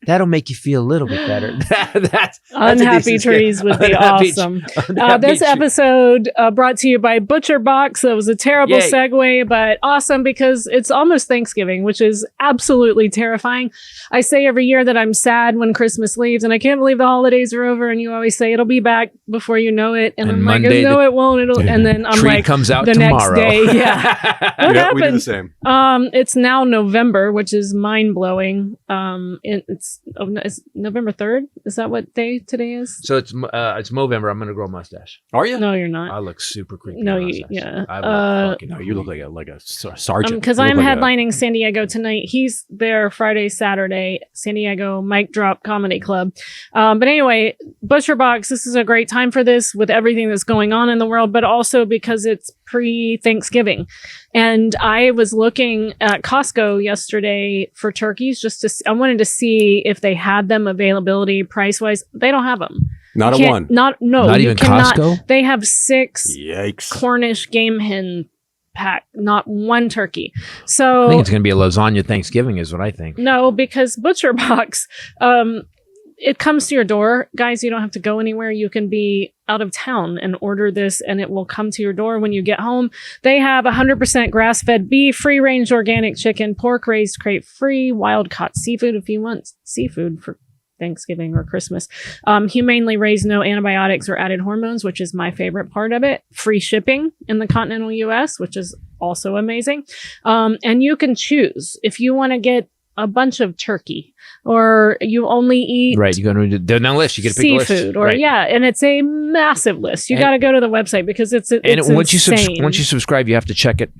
That'll make you feel a little bit better. that's a Unhappy decent trees sketch. would be Unhappy- awesome. Unhappy This tree- episode brought to you by Butcher Box. That was a terrible Yay. segue, but awesome because it's almost Thanksgiving, which is absolutely terrifying. I say every year that I'm sad when Christmas leaves, and I can't believe the holidays are over. And you always say it'll be back before you know it, and And I'm Monday like, no, it won't. And then I'm Tree like, comes out the tomorrow. next day, yeah. What Yeah, we do the happened? same. It's now November, which is mind blowing. It's is November 3rd? Is that what day today is? So it's Movember. I'm gonna grow a mustache. Are you? No, you're not. I look super creepy. No, in a you, mustache. yeah. I look fucking No, you look like a sergeant. Because You look I'm like headlining San Diego tonight. He's there Friday, Saturday, San Diego Mic Drop Comedy Club. But anyway, ButcherBox, this is a great time for this with everything that's going on in the world, but also because it's pre-Thanksgiving. And I was looking at Costco yesterday for turkeys I wanted to see if they had them availability price-wise. They don't have them. Not You a can't- one. Not even Costco? They have 6 Yikes. Cornish game hen pack, not one turkey. I So think it's gonna be a lasagna Thanksgiving, is what I think. no, because ButcherBox, it comes to your door. Guys, you don't have to go anywhere. You can be out of town and order this and it will come to your door when you get home. They have 100% grass-fed beef, free-range organic chicken, pork raised crate-free, wild-caught seafood if you want seafood for Thanksgiving or Christmas. Humanely raised, no antibiotics or added hormones, which is my favorite part of it. Free shipping in the continental US, which is also amazing. And you can choose if you want to get a bunch of turkey or you only eat Right, you go to the list. You get to pick a list. seafood or Right. yeah, and it's a massive list. You And- got to go to the website because it's Once you insane. once you subscribe, you have to check it.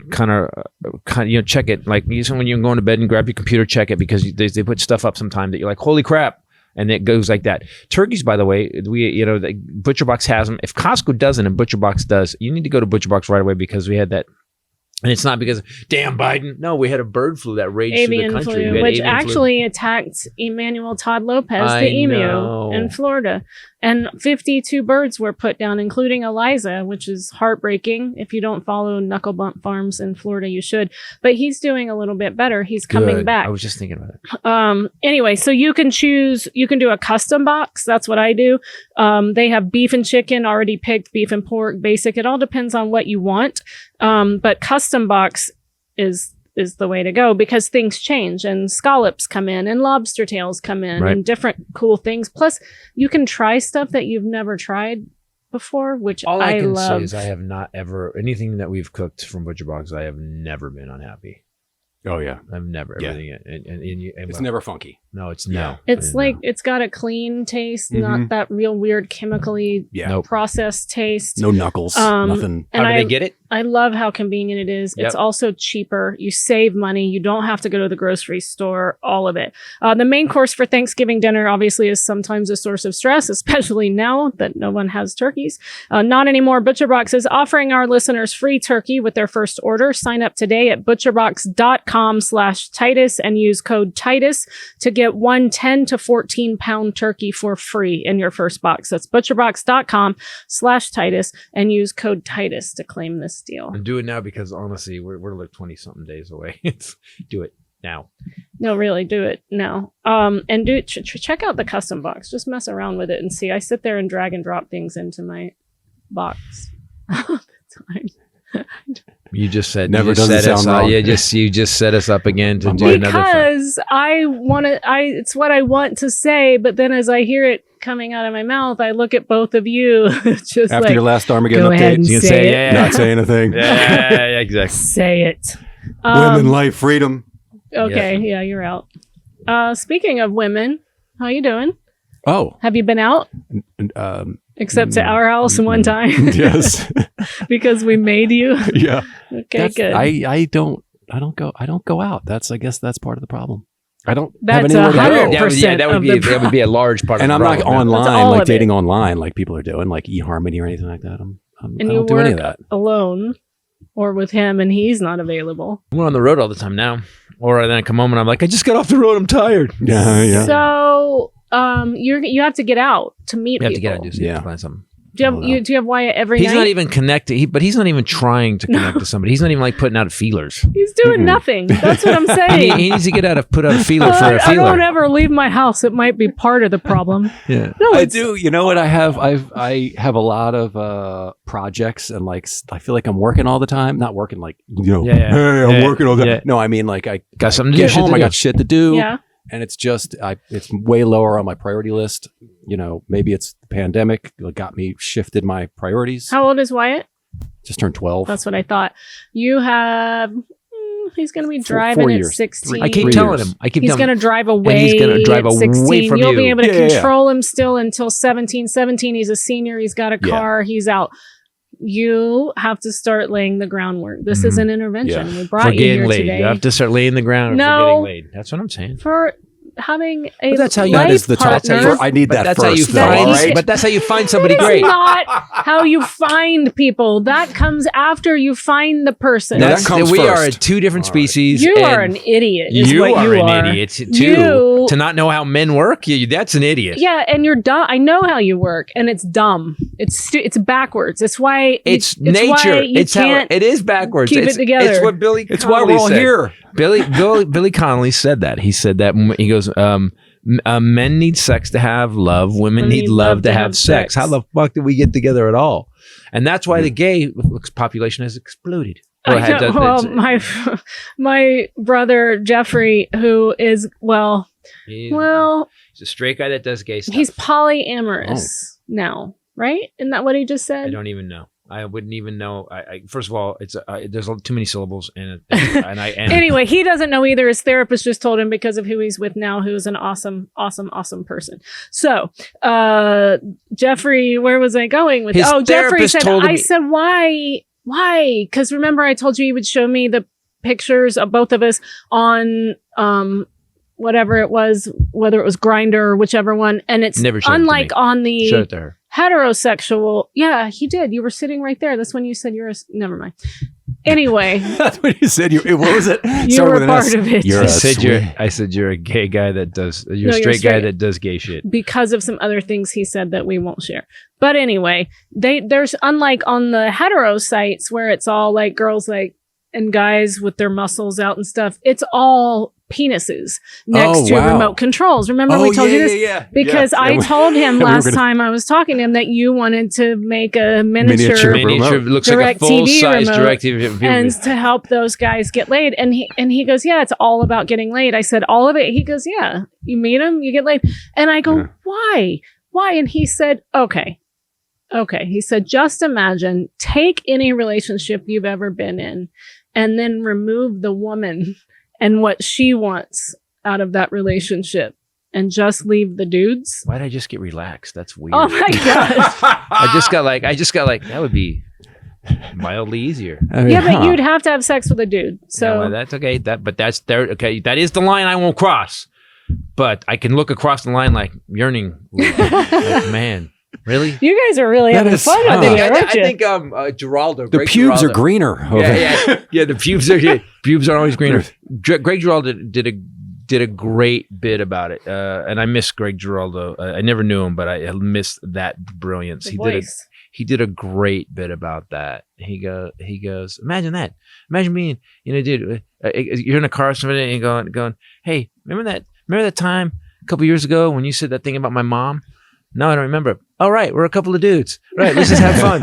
Check it like when you're going to bed and grab your computer, check it because they put stuff up sometime that you're like, holy crap. And it goes like that. Turkeys, by the way, the ButcherBox has them. If Costco doesn't and ButcherBox does, you need to go to ButcherBox right away because we had that. And it's not because, damn Biden. No, we had a bird flu that raged through avian the country. We flu, had which avian flu. actually attacked Emmanuel Todd Lopez, I the emu know. in Florida. And 52 birds were put down, including Eliza, which is heartbreaking. If you don't follow Knuckle Bump Farms in Florida, you should. But he's doing a little bit better. He's coming Good. back. I was just thinking about it. Anyway, so you can do a custom box. That's what I do. They have beef and chicken already picked, beef and pork, basic. It all depends on what you want. But custom box is the way to go because things change and scallops come in and lobster tails come in Right. and different cool things. Plus, you can try stuff that you've never tried before, which All I can love. say is I have not ever, anything that we've cooked from ButcherBox, I have never been unhappy. Oh, yeah. I've never. Yeah. Everything. And It's never funky. No, it's Yeah. no. It's No. like it's got a clean taste, not Mhm. that real weird chemically Yeah. Nope. processed taste. No knuckles. Nothing. And How do they get it? I love how convenient it is. It's Yep. also cheaper. You save money. You don't have to go to the grocery store, all of it. The main course for Thanksgiving dinner obviously is sometimes a source of stress, especially now that no one has turkeys. Not anymore. ButcherBox is offering our listeners free turkey with their first order. Sign up today at butcherbox.com/Titus and use code Titus to get one 10 to 14 pound turkey for free in your first box. That's butcherbox.com/Titus and use code Titus to claim this deal. And do it now because honestly, we're like 20 something days away. Do it now. No, really, do it now. And do check out the custom box. Just mess around with it and see. I sit there and drag and drop things into my box all the time. You just said Never you just doesn't set us sound up. wrong. You just set us up again to do another. Because I want to. It's what I want to say, but then as I hear it coming out of my mouth, I look at both of you. Just After like, your last Armageddon go ahead update, and You can say say, it. yeah. not saying anything. Yeah, exactly. Say it. Women, life, freedom. Okay, yeah, you're out. Speaking of women, how you doing? Oh, Have you been out? Except to our house one time yes. because we made you. Yeah. Okay, good. I don't go out. I guess that's part of the problem. I don't have That's anywhere to 100%. go. That would be a large part. And of I'm the not problem. That's online, all like of it. dating online, like people are doing, like eHarmony or anything like that. I and don't you do any of work that. alone or with him, and he's not available. We're on the road all the time now. Or then I come home and I'm like, I just got off the road. I'm tired. Yeah. So, you have to get out to meet You have to people. get out and do Yeah. to find something. Do you have Wyatt every He's night? not even connected. But he's not even trying to connect to somebody. He's not even like putting out feelers. He's doing nothing. That's what I'm saying. He needs to put out a feeler for a I don't feeler. ever leave my house. It might be part of the problem. Yeah. No, I it's, do. You know what? I have a lot of projects and like I feel like I'm working all the time. Not working like Yeah. hey, I'm Yeah. working all the time. Yeah. No, I mean like I Got something to get do. shit home. to I do. got shit to do. Yeah. And it's just it's way lower on my priority list. Maybe it's the pandemic that got me shifted my priorities. How old is Wyatt? Just turned 12. That's what I thought. You have he's going to be driving 4 at years. 16. I keep 3 telling years. him. I keep He's telling going him. to drive away. And he's going to drive at away 16. from You'll you. be able to Yeah, yeah. control him still until 17. 17, he's a senior. He's got a car. He's out. You have to start laying the groundwork. This is an intervention. Yeah. We brought For you getting here laid. today You have to start laying the ground No. for getting laid. That's what I'm saying. for having a But that's how you- life That is the top. partner. I need But that that's first. how you though, find. all right? But that's how you find somebody That is great. not how you find people. That comes after you find the person. No, that That's, comes we are first. two different species. You and are an idiot. Is You what are you an are. idiot too. You- To not know how men work, that's an idiot. Yeah, and you're dumb. I know how you work, and it's dumb. It's backwards. It's why It's why nature. you It's how can't it is backwards. keep it It's together. It's what Billy. It's why Connolly we're all said. here. Billy Connolly said that. He said that he goes, men need sex to have love. Women need love to have sex. How the fuck did we get together at all? And that's why the gay population has exploded. Go ahead, I know, well, my brother Jeffrey, who is he's a straight guy that does gay stuff. he's polyamorous now, right? Isn't that what he just I said? don't even know. I wouldn't even know. First of all, it's there's too many syllables, and Anyway, he doesn't know either. His therapist just told him because of who he's with now, who's an awesome person. So, Jeffrey, where was I going with? His Jeffrey therapist said. told him I said, why? Because remember, I told you he would show me the pictures of both of us on whatever it was, whether it was Grindr or whichever one, and it's Never showed it to unlike me. on the show it to her. heterosexual. Yeah, he did. You were sitting right there. That's when you said never mind. Anyway, That's what you said. What was it? you Started were with an part S. of it. You're a I said you're a gay guy that does. You're No, a you're straight guy straight. that does gay shit. because of some other things he said that we won't share. But anyway, there's unlike on the hetero sites where it's all like girls like and guys with their muscles out and stuff. It's all penises next to wow. remote controls. Remember we told you this? Because I told him last time I was talking to him that you wanted to make a miniature Miniature looks like a Direct full TV size remote DirecTV. and to help those guys get laid. And he goes, yeah, it's all about getting laid. I said, all of it? He goes, yeah, you meet them, you get laid. And I go, why? And he said, okay. He said, just imagine, take any relationship you've ever been in and then remove the woman and what she wants out of that relationship and just leave the dudes. Why'd I just get relaxed? That's weird. Oh my God. I just got like that would be mildly easier. Yeah, but you'd have to have sex with a dude. So Yeah, well, that's okay. That's there. Okay, that is the line I won't cross. But I can look across the line like yearning. Like, man, really? you guys are really having fun I over think here, aren't you? Geraldo. The Greg pubes Giraldo. are greener. Over Yeah, the pubes are always greener. Greg Giraldo did a great bit about it, and I miss Greg Giraldo. I never knew him, but I missed that brilliance. He did a great bit about that. He goes, imagine that. Imagine being, dude, you're in a car or something and you're going, hey, remember that time a couple years ago when you said that thing about my mom? No, I don't remember. All right, we're a couple of dudes. Right, let's just have fun.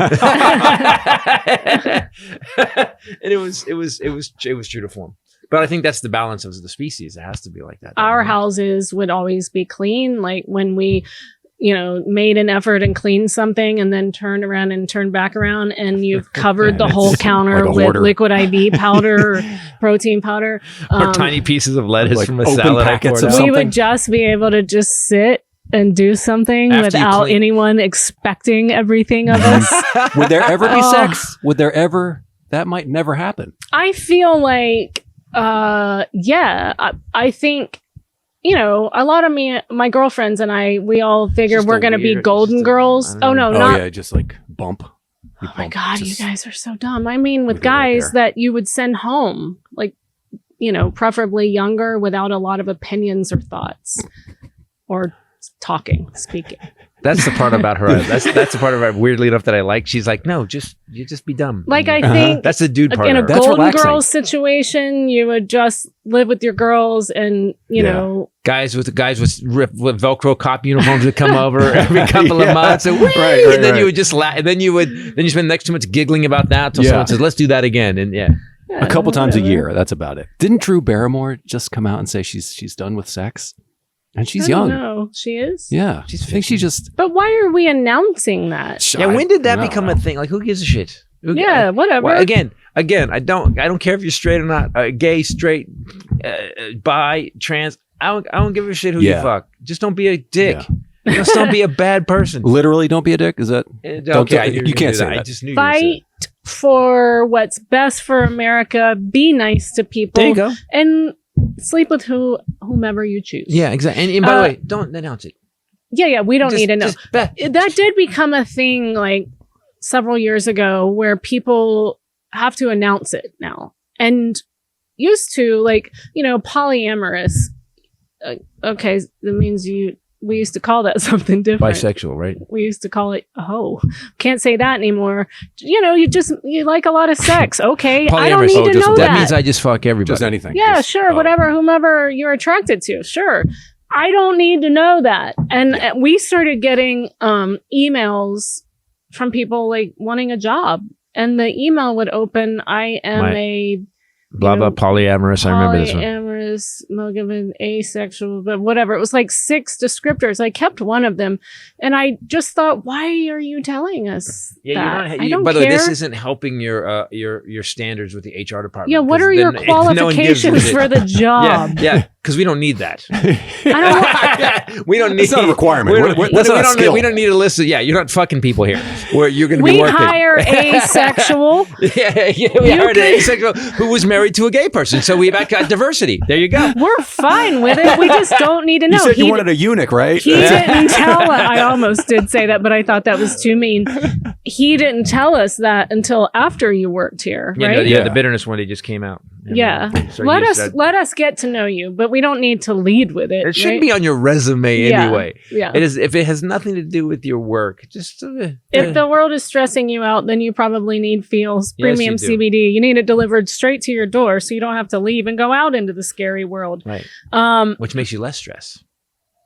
And it was true to form. But I think that's the balance of the species. It has to be like that. Our houses would always be clean. Like when we, made an effort and cleaned something and then turned around and turned back around and you've covered the whole counter like a with hoarder. liquid IV powder or protein powder. or tiny pieces of lettuce like from a open salad I packets poured of out. We something. would just be able to just sit and do something After you without clean- anyone expecting everything of us. Would there ever be Oh. sex? Would there ever? That might never happen. I feel like, I think, a lot of my girlfriends and I, we all figure Just we're a going to be weird- golden just a- girls. I don't know. No, not. yeah, just like bump. Oh my God, you guys are so dumb. I mean, with Look at right guys there. that you would send home, like, preferably younger without a lot of opinions or thoughts or speaking. That's the part about her. That's the part of her, weirdly enough, that I like. She's like, no, you just be dumb. Like, I think that's the dude part in a of her. That's golden relaxing. girls situation, you would just live with your girls and, Guys with Velcro cop uniforms would come over every couple Yeah. of months, and, Right, and then right. you would just laugh, and then you spend next 2 months giggling about that until Yeah. someone says, "Let's do that again." And A couple times a whatever. year. That's about it. Didn't Drew Barrymore just come out and say she's done with sex? And she's young. No, she is. Yeah, I think she just. But why are we announcing that? when did that I don't become know. a thing? Like, who gives a shit? Yeah, whatever. Well, again, Again, I don't care if you're straight or not, gay, straight, bi, trans. I don't give a shit who you fuck. Just don't be a dick. Yeah. Just don't be a bad person. Literally, don't be a dick. Is that okay? You can't say that. I just knew Fight for what's best for America. Be nice to people. There you go. And sleep with whomever you choose. Yeah, exactly. And by the way, don't announce it. Yeah. We don't need to know. That did become a thing like several years ago where people have to announce it now. And used to, like, polyamorous. Okay, that means we used to call that something different. Bisexual, right? We used to call it a hoe. Can't say that anymore. You like a lot of sex. Okay, I don't need to know that. That means I just fuck everybody. Just anything. Yeah, sure, whatever, whomever you're attracted to. Sure. I don't need to know that. And we started getting emails from people like wanting a job. And the email would open, I am a... Blah, blah, polyamorous. I remember this one. Polyamorous, monogamy, asexual, but whatever. It was like 6 descriptors. I kept one of them. And I just thought, why are you telling us that? I don't by the care. way, this isn't helping your standards with the HR department. Yeah, what are your qualifications for the job? Yeah, because we don't need that. We don't need. It's not a requirement. We don't need a list of. Yeah, you're not fucking people here. Where you're going to be working. We hire asexual. Yeah, we hired an asexual who was married to a gay person. So we've got diversity. There you go. We're fine with it. We just don't need to know. You said you wanted a eunuch, right? He didn't tell us. I almost did say that, but I thought that was too mean. He didn't tell us that until after you worked here, right? The bitterness one, they just came out. Let us get to know you, but we don't need to lead with it. It shouldn't be on your resume anyway. Yeah. It is if it has nothing to do with your work. Just if the world is stressing you out, then you probably need Feels Premium CBD. You need it delivered straight to your door, so you don't have to leave and go out into the scary world. Right. Which makes you less stress.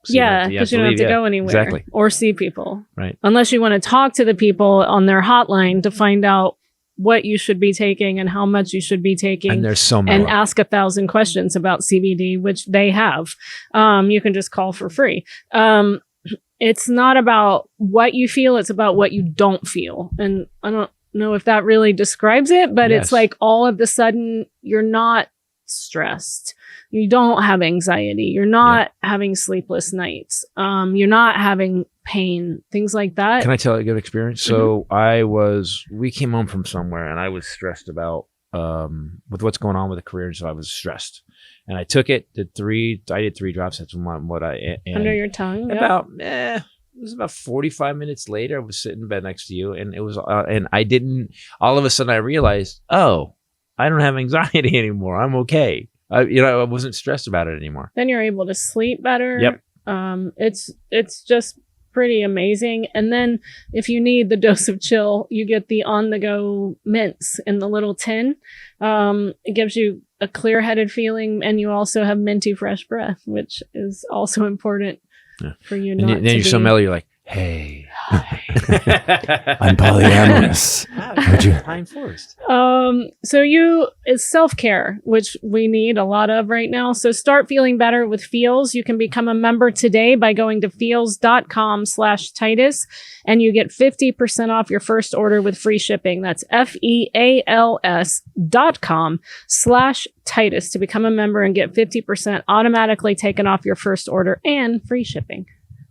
So because you don't have to go anywhere or see people. Right. Unless you want to talk to the people on their hotline to find out what you should be taking and how much you should be taking. And there's so many. And ask 1,000 questions about CBD, which they have. You can just call for free. It's not about what you feel. It's about what you don't feel. And I don't know if that really describes it, but it's like all of a sudden you're not stressed. You don't have anxiety. You're not having sleepless nights. You're not having pain, things like that. Can I tell you a good experience? So we came home from somewhere and I was stressed about with what's going on with the career. So I was stressed and I took it, I did 3 drops. That's what under your tongue. It was about 45 minutes later. I was sitting in bed next to you and it was, and I didn't, all of a sudden I realized, I don't have anxiety anymore. I'm okay. I wasn't stressed about it anymore. Then you're able to sleep better. Yep. It's just pretty amazing. And then if you need the dose of chill, you get the on-the-go mints in the little tin. It gives you a clear-headed feeling, and you also have minty fresh breath, which is also important for you. Then you're so mellow. You're like, hey. I'm polyamorous. Pine Forest. So it's self-care, which we need a lot of right now. So start feeling better with Feels. You can become a member today by going to feels.com/Titus and you get 50% off your first order with free shipping. That's feals.com/Titus to become a member and get 50% automatically taken off your first order and free shipping.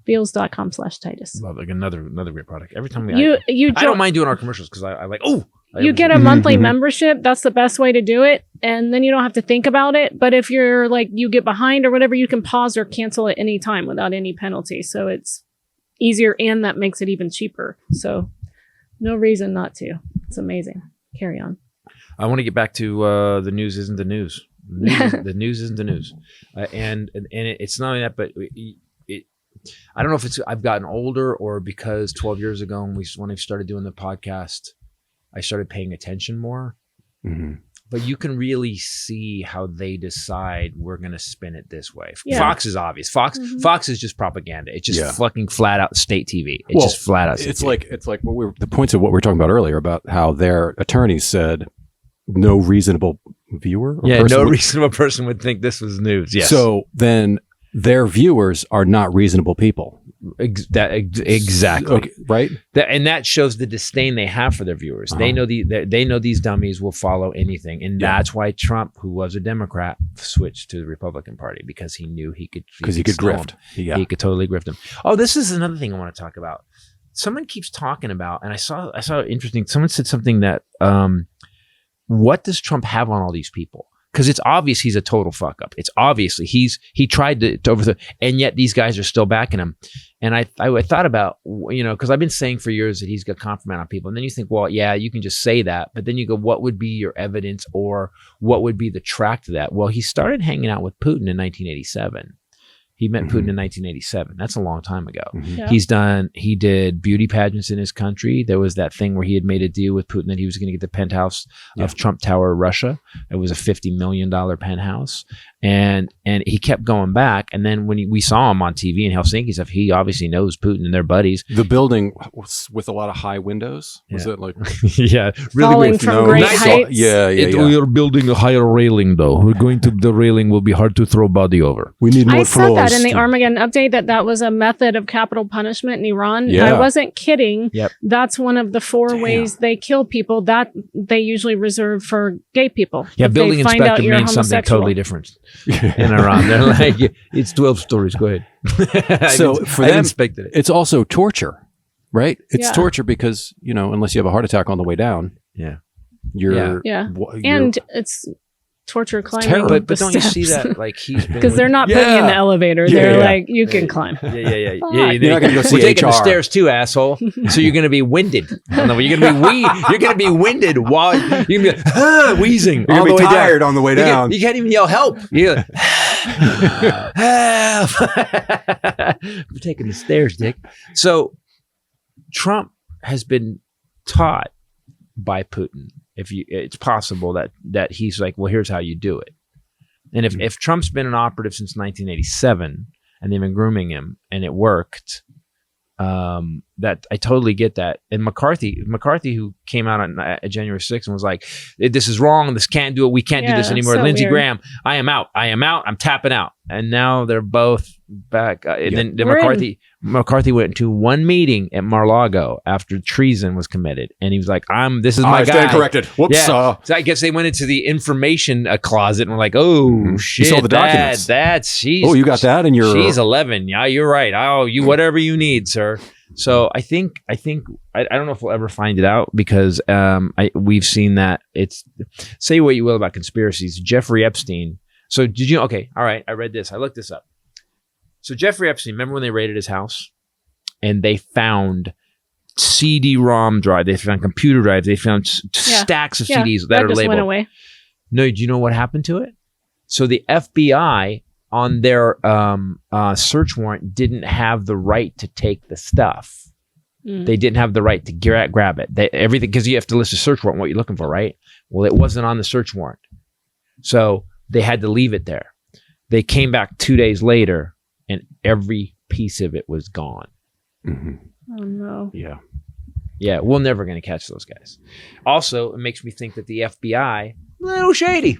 Feels.com/Titus. Love, like another great product. Every time I don't mind doing our commercials because I like, you get a monthly membership. That's the best way to do it. And then you don't have to think about it. But if you're like, you get behind or whatever, you can pause or cancel at any time without any penalty. So it's easier and that makes it even cheaper. So no reason not to. It's amazing. Carry on. I want to get back to the news isn't the news. The news isn't the news. And it's not only that, but I don't know if it's I've gotten older or because 12 years ago when I started doing the podcast, I started paying attention more. Mm-hmm. But you can really see how they decide we're going to spin it this way. Yeah. Fox is obvious. Fox is just propaganda. It's just fucking flat out state TV. It's just flat out. It's like the points of what we were talking about earlier about how their attorneys said no reasonable viewer. Or person no reasonable person would think this was news. Yes. So then their viewers are not reasonable people. Exactly. Okay, right? And that shows the disdain they have for their viewers. They know they know these dummies will follow anything, and that's why Trump, who was a Democrat, switched to the Republican Party, because he knew he could grift. He could totally grift him. Oh, this is another thing I want to talk about. Someone keeps talking about, and I saw interesting. Someone said something that what does Trump have on all these people? Because it's obvious he's a total fuck up. It's obviously he tried to overthrow, and yet these guys are still backing him. And I thought about, because I've been saying for years that he's got compromise on people. And then you think, well, yeah, you can just say that. But then you go, what would be your evidence, or what would be the track to that? Well, he started hanging out with Putin in 1987. He met Putin in 1987. That's a long time ago. Yeah. He did beauty pageants in his country. There was that thing where he had made a deal with Putin that he was going to get the penthouse of Trump Tower, Russia. It was a $50 million penthouse. And he kept going back. And then when we saw him on TV in Helsinki stuff, he obviously knows Putin and their buddies. The building was with a lot of high windows. Was it like really falling from great heights? We are building a higher railing, though. We're going to the railing will be hard to throw body over. We need more I floors. said that in the Armageddon update that was a method of capital punishment in Iran. Yeah. I wasn't kidding. Yep. That's one of the 4 ways they kill people that they usually reserve for gay people. Yeah, if building they find out inspector you're means something homosexual. totally different in Iran. They're like, it's 12 stories. Go ahead. So for them, inspected it. it's also torture, right? It's Yeah. torture because, unless you have a heart attack on the way down, you're and it's torture climbing. terror. But the don't you see steps. that? Like he's been Because they're not putting you in the elevator. They're like, you can climb. Yeah. You're not going to go see We're taking the HR. stairs too, asshole. So you're going to be winded. You're going to be winded while you're going to be wheezing. You're all going to the be way tired down. on the way down. You can't even yell help. You're like, help. We're taking the stairs, Dick. So Trump has been taught by Putin. It's possible that he's like, well, here's how you do it. And if Trump's been an operative since 1987 and they've been grooming him and it worked, that I totally get that. And McCarthy, who came out on January 6th and was like, this is wrong. This can't do it. We can't do this anymore. So Lindsey weird. Graham, I am out. I'm tapping out. And now they're both back. And then McCarthy went to one meeting at Mar-a-Lago after treason was committed. And he was like, this is my I guy. stand corrected. Whoops. Yeah. So I guess they went into the information closet and were like, oh, shit. You saw the documents. She's you got that in your... She's 11. Yeah, you're right. Oh, you whatever you need, sir. So I think I don't know if we'll ever find it out because we've seen that it's, say what you will about conspiracies. Jeffrey Epstein. So did you? Okay, all right. I read this. I looked this up. So Jeffrey Epstein. Remember when they raided his house and they found CD-ROM drive? They found computer drives. They found stacks of CDs that are just labeled. Went away. No, do you know what happened to it? So the FBI on their search warrant didn't have the right to take the stuff. They didn't have the right to grab it. Everything, because you have to list a search warrant, what you're looking for, right? Well, it wasn't on the search warrant. So they had to leave it there. They came back 2 days later and every piece of it was gone. Mm-hmm. Oh, no. Yeah. Yeah, we're never going to catch those guys. Also, it makes me think that the FBI, a little shady.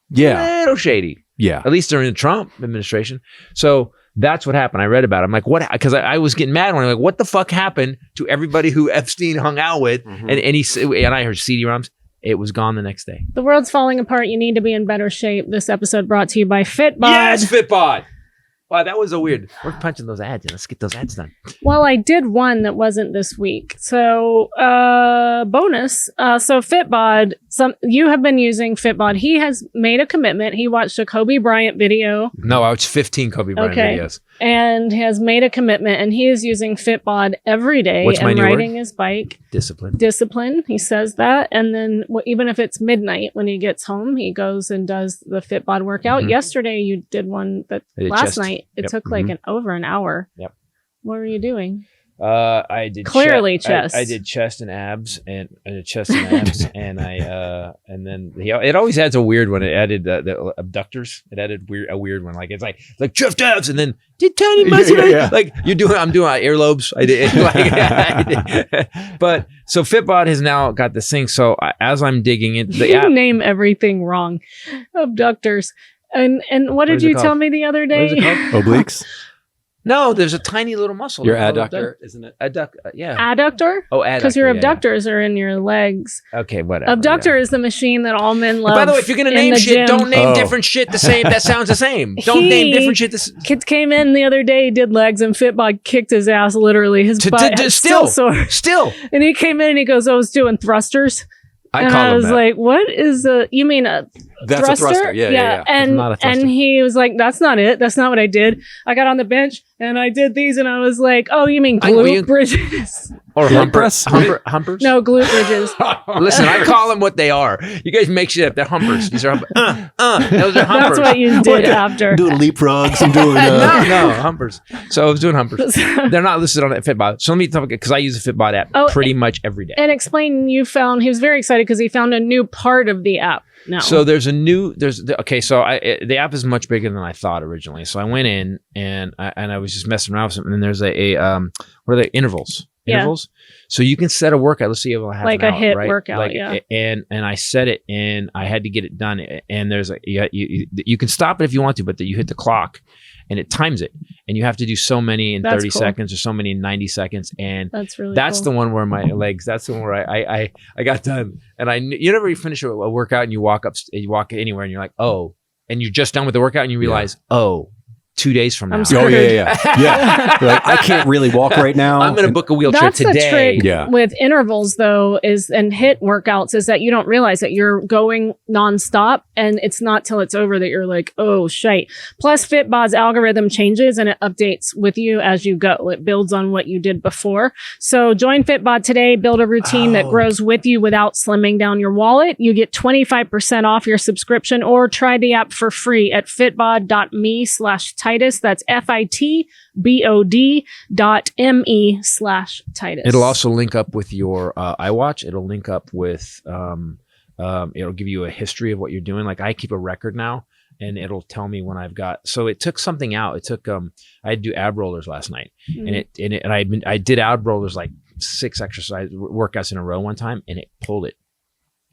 Yeah. A little shady. Yeah. At least during the Trump administration. So that's what happened. I read about it. I'm like, what? Because I was getting mad when I'm like, what the fuck happened to everybody who Epstein hung out with? Mm-hmm. And I heard CD-ROMs. It was gone the next day. The world's falling apart. You need to be in better shape. This episode brought to you by Fitbod. Yes, Fitbod. Wow, that was a weird. We're punching those ads in. Let's get those ads done. Well, I did one that wasn't this week. So, bonus. So Fitbod, you have been using Fitbod. He has made a commitment. He watched a Kobe Bryant video. No, I watched 15 Kobe Bryant videos. And has made a commitment, and he is using Fitbod every day and riding his bike. Discipline. He says that. And then even if it's midnight when he gets home, he goes and does the Fitbod workout. Mm-hmm. Yesterday, you did one that last night. It took like over an hour. Yep. What were you doing? I did clearly chest. I did chest and abs and chest and abs, and and then it always adds a weird one. It added the abductors. It added a weird one. It's like chest abs, and then did tiny muscle. Like I'm doing earlobes. I did. But so Fitbod has now got this thing. So as I'm digging into you name everything wrong. Abductors. And what did is it you called? tell me the other What is it day? called? Obliques. No, there's a tiny little muscle. Your there. adductor, isn't it? Yeah. Adductor? Oh, adductor. Because your yeah, abductors are in your legs. yeah. Okay, whatever. Abductor yeah. is the machine that all men love. By the way, if you're gonna in name the shit, gym. don't name Oh. different shit the same. That sounds the same. Don't name different shit. Kids came in the other day, did legs, and Fitbod kicked his ass literally. His butt is still sore. Still. And he came in and he goes, I was doing thrusters. I And call I him was that. like, what is you mean a That's thruster? a thruster. Yeah. And, not a thruster. and he was like, that's not it. That's not what I did. I got on the bench and I did these and I was like, oh, you mean glute bridges? Or Leg press? humpers. No, glute bridges. Listen, I call them what they are. You guys make shit up. They're humpers. These are those are humpers. That's what you did after. Doing leapfrogs and doing. No, humpers. So I was doing humpers. They're not listed on that Fitbot. So let me talk because I use the Fitbot app pretty much every day. And explain, he was very excited because he found a new part of the app now. So there's the app is much bigger than I thought originally. So I went in and I was just messing around with something. And there's what are they? Intervals. Yeah. Intervals. So you can set a workout. Let's say you have like an a hour, HIIT right? workout, yeah. And I set it and I had to get it done. And there's you can stop it if you want to, but you hit the clock and it times it. And you have to do so many in 30 seconds or so many in 90 seconds. And that's really that's cool. the one where my legs, that's the one where I got done. And you never finish a workout and you walk anywhere and you're like, oh, and you're just done with the workout and you realize, 2 days from now. I'm Oh yeah. Like, I can't really walk right now. I'm going to book a wheelchair That's today. the trick Yeah. with intervals, though, and HIIT workouts is that you don't realize that you're going nonstop, and it's not till it's over that you're like, oh, shite. Plus, Fitbod's algorithm changes and it updates with you as you go. It builds on what you did before. So join Fitbod today. Build a routine that grows with you without slimming down your wallet. You get 25% off your subscription, or try the app for free at fitbod.me/Titus. That's fitbod.me/Titus. It'll also link up with your iWatch. It'll link up with, it'll give you a history of what you're doing. Like I keep a record now and it'll tell me when I've got, so it took something out. It took, I had to do ab rollers last night and I did ab rollers like 6 exercise workouts in a row one time and it pulled it.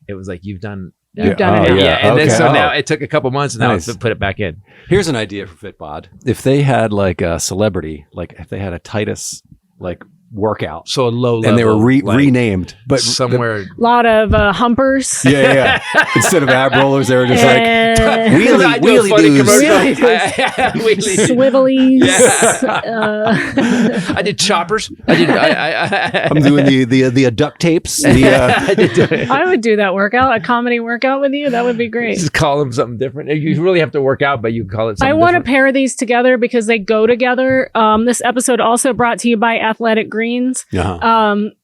It was like, you've done You've done it. Yeah. And then Okay. so now it took a couple months and now Nice. I put it back in. Here's an idea for Fitbod. If they had like a celebrity, like if they had a Titus like workout, So a low level. and they were like, renamed, but somewhere. A lot of humpers. yeah. Instead of ab rollers, they were just like And wheelie I do a funny doos. commercial. Wheelie Wheelie. swivelies. I did choppers. I'm doing the adduct tapes. I would do that workout, a comedy workout with you. That would be great. Just call them something different. You really have to work out, but you call it something I want to different. pair these together because they go together. This episode also brought to you by Athletic Greens.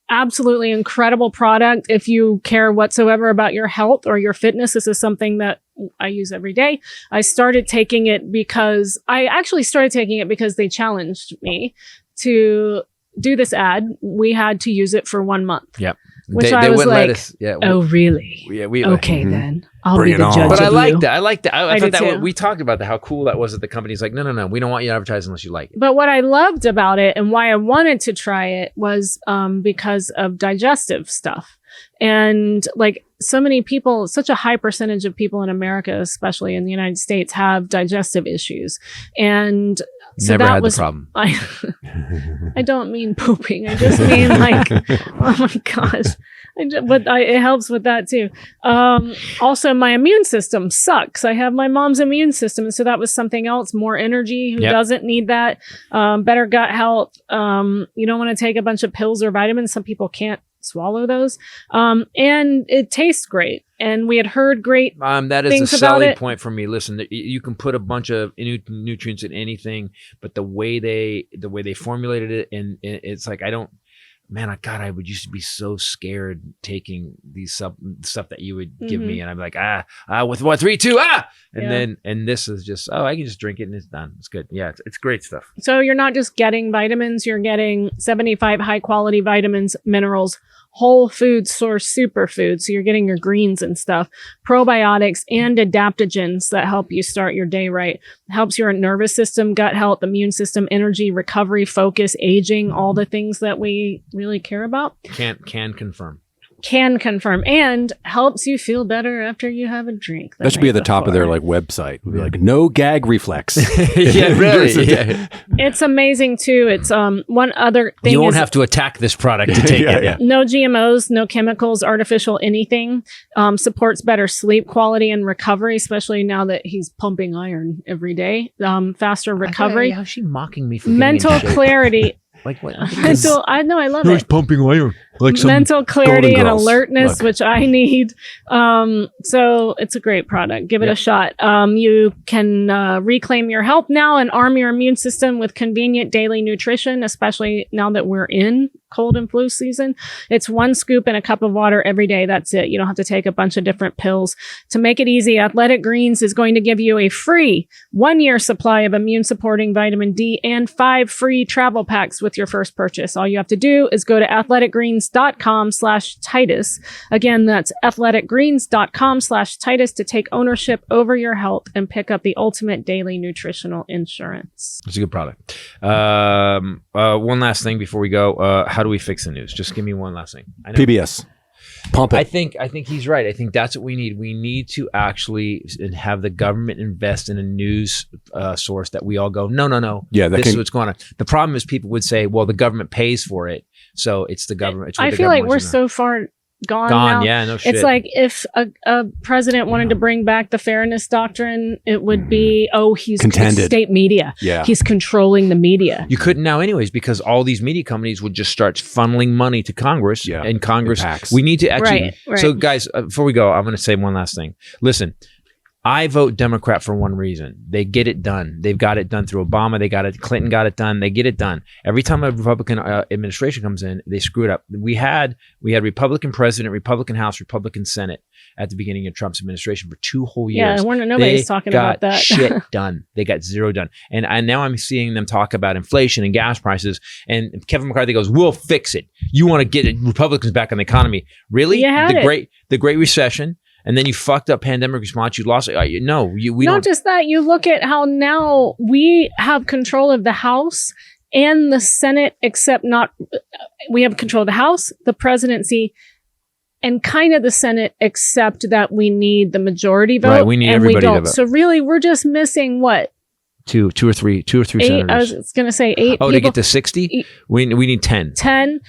Absolutely incredible product. If you care whatsoever about your health or your fitness, this is something that I use every day. I started taking it because they challenged me to do this ad. We had to use it for 1 month. Yep. Which They I was wouldn't like, let us. Yeah. oh, really? Yeah. We. Okay, then. I'll Bring be it the on. judge But I of like you. that. I like that. I I thought do that too. we talked about that. How cool that was that the company's like, no. We don't want you to advertise unless you like it. But what I loved about it and why I wanted to try it was because of digestive stuff. And like so many people, such a high percentage of people in America, especially in the United States, have digestive issues. And so Never that had was, the problem. I don't mean pooping. I just mean like, oh my gosh. It helps with that too. Also, my immune system sucks. I have my mom's immune system. And so that was something else, more energy. Who doesn't need that? Better gut health. You don't want to take a bunch of pills or vitamins. Some people can't swallow those. And it tastes great. And we had heard great That is things a about selling it. point for me. Listen, you can put a bunch of nutrients in anything, but the way they formulated it, and it's like I would used to be so scared taking these stuff that you would give me, and I'm like with 1, 3, 2 and this is just I can just drink it and it's done. It's good. Yeah, it's great stuff. So you're not just getting vitamins, you're getting 75 high quality vitamins, minerals, whole food source superfoods. So you're getting your greens and stuff, probiotics and adaptogens that help you start your day right. Helps your nervous system, gut health, immune system, energy, recovery, focus, aging, all the things that we really care about. Can confirm. can confirm and helps you feel better after you have a drink. That should be at the top of their like website. It'd be like no gag reflex. Yeah, really. Yeah. It's amazing too. It's one other thing. You won't have to attack this product to take it. Yeah. No GMOs, no chemicals, artificial anything. Supports better sleep quality and recovery, especially now that he's pumping iron every day. Faster recovery. How's she mocking me for mental clarity? Like what? I know, I love it. Pumping iron. Like some mental clarity and girls. alertness, which I need. So it's a great product. Give it a shot. You can reclaim your health now and arm your immune system with convenient daily nutrition, especially now that we're in cold and flu season. It's 1 scoop in a cup of water every day. That's it. You don't have to take a bunch of different pills. To make it easy, Athletic Greens is going to give you a free 1-year supply of immune supporting vitamin D and 5 free travel packs with your first purchase. All you have to do is go to athleticgreens.com/Titus. Again, that's athleticgreens.com/Titus to take ownership over your health and pick up the ultimate daily nutritional insurance. It's a good product. One last thing before we go. How do we fix the news? Just give me one last thing. I know. PBS. Pump it. I think he's right. I think that's what we need. We need to actually have the government invest in a news source that we all go, no. Yeah, this is what's going on. The problem is people would say, well, the government pays for it, so it's the government. It's what I the feel like government we're wants to know. so far gone now. Yeah, no shit. It's like if a president wanted to bring back the fairness doctrine, it would be, he's Contended. state media. Yeah. He's controlling the media. You couldn't now anyways because all these media companies would just start funneling money to Congress. Yeah, and Congress, PACs. we need to actually. Right. So guys, before we go, I'm going to say one last thing. Listen, I vote Democrat for one reason. They get it done. They've got it done through Obama. Clinton got it done. They get it done. Every time a Republican administration comes in, they screw it up. We had Republican president, Republican House, Republican Senate at the beginning of Trump's administration for 2 whole years. Yeah, nobody's talking about that. Shit done. They got 0 done. And now I'm seeing them talk about inflation and gas prices. And Kevin McCarthy goes, "We'll fix it. You want to get Republicans back on the economy? Really? The Great Recession." And then you fucked up pandemic response. You lost it. We Not don't. just that, you look at how now we have control of the House and the Senate, we have control of the House, the presidency, and kind of the Senate, except that we need the majority vote. Right, we need everybody to vote. So really, we're just missing what? Two or three 8, senators. I was going to say 8 Oh, people. to get to 60? We need 10. 10.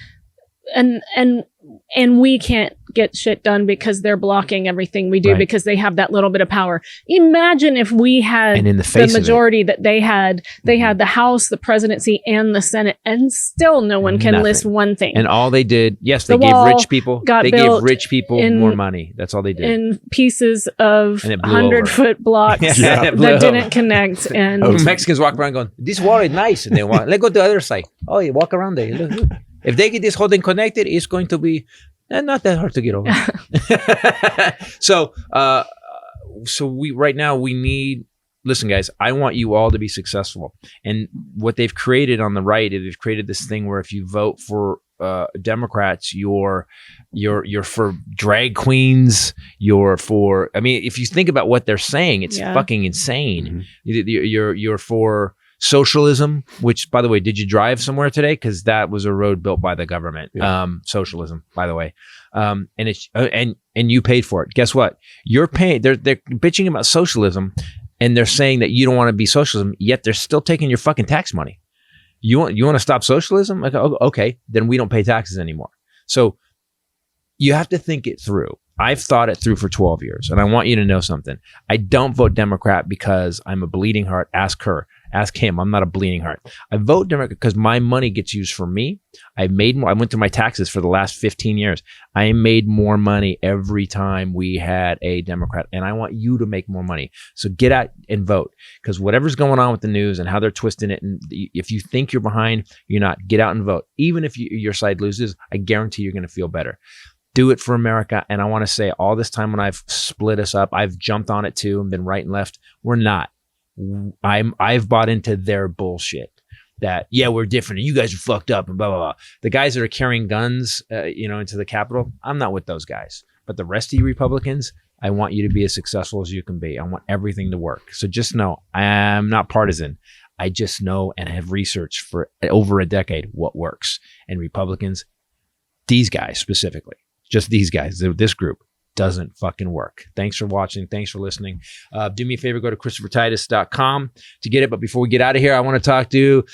And we can't get shit done because they're blocking everything we do because they have that little bit of power. Imagine if we had the majority that they had the House, the presidency, and the Senate, and still no one can list one thing. And all they did, yes, they gave rich people more money. That's all they did. In pieces of 100-foot blocks that didn't connect. And Mexicans walk around going, "This wall is nice." And they walk, let's go to the other side. Oh, you walk around there. Look. If they get this whole thing connected, it's going to be not that hard to get over. So we right now we need. Listen, guys, I want you all to be successful. And what they've created on the right is they've created this thing where if you vote for Democrats, you're for drag queens. You're for. I mean, if you think about what they're saying, it's fucking insane. Mm-hmm. You're for socialism, which, by the way, did you drive somewhere today? Because that was a road built by the government. Socialism, by the way, and it's and you paid for it. Guess what? You're paying. They're bitching about socialism, and they're saying that you don't want to be socialism. Yet they're still taking your fucking tax money. You want to stop socialism? Like, okay, then we don't pay taxes anymore. So you have to think it through. I've thought it through for 12 years, and I want you to know something. I don't vote Democrat because I'm a bleeding heart. Ask her. Ask him. I'm not a bleeding heart. I vote Democrat because my money gets used for me. I went through my taxes for the last 15 years. I made more money every time we had a Democrat, and I want you to make more money. So get out and vote, because whatever's going on with the news and how they're twisting it, and if you think you're behind, you're not. Get out and vote. Even if your side loses, I guarantee you're going to feel better. Do it for America. And I want to say, all this time when I've split us up, I've jumped on it too and been right and left. We're not. I've bought into their bullshit that, we're different and you guys are fucked up and blah, blah, blah. The guys that are carrying guns, into the Capitol, I'm not with those guys. But the rest of you Republicans, I want you to be as successful as you can be. I want everything to work. So just know, I am not partisan. I just know and have researched for over a decade what works. And Republicans, these guys specifically, just these guys, this group doesn't fucking work. Thanks for watching. Thanks for listening. Do me a favor, go to ChristopherTitus.com to get it. But before we get out of here, I want to talk to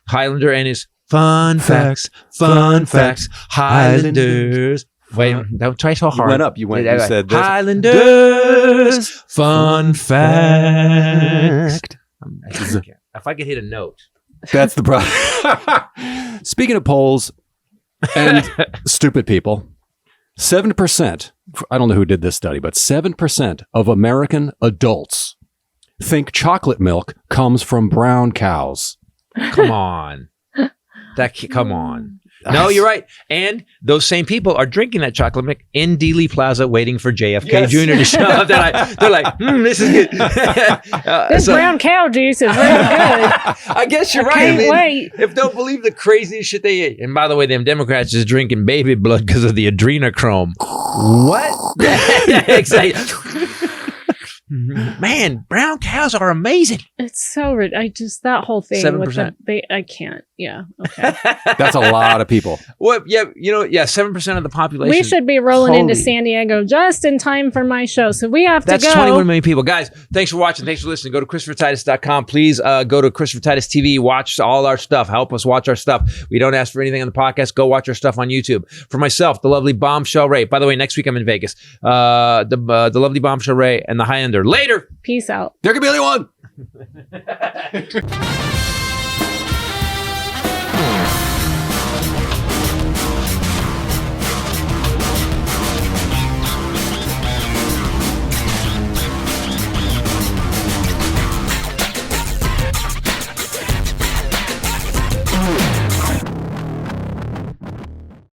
Highlander and his fun facts. Highlanders. Wait, don't try so hard. You went up. You said this. Highlanders. Fun fact. If I could hit a note. That's the problem. Speaking of polls and stupid people, 7%, I don't know who did this study, but 7% of American adults think chocolate milk comes from brown cows. Come on. Come on. No, you're right. And those same people are drinking that chocolate milk in Dealey Plaza waiting for JFK Jr. to show up. They're like, this is good. This brown cow juice is really good. I guess you're right. Can't wait. If don't believe the craziest shit they ate. And by the way, them Democrats is drinking baby blood because of the adrenochrome. What? Exactly. Man, brown cows are amazing. It's so that whole thing 7%. I can't. Yeah. Okay. That's a lot of people. Well, yeah, 7% of the population. We should be rolling into San Diego just in time for my show. So we have to go. That's 21 million people. Guys, thanks for watching. Thanks for listening. Go to ChristopherTitus.com. Please go to Christopher Titus TV. Watch all our stuff. Help us watch our stuff. We don't ask for anything on the podcast. Go watch our stuff on YouTube. For myself, the lovely Bombshell Ray. By the way, next week I'm in Vegas. The lovely Bombshell Ray and the Highlander. Later. Peace out. There could be only one.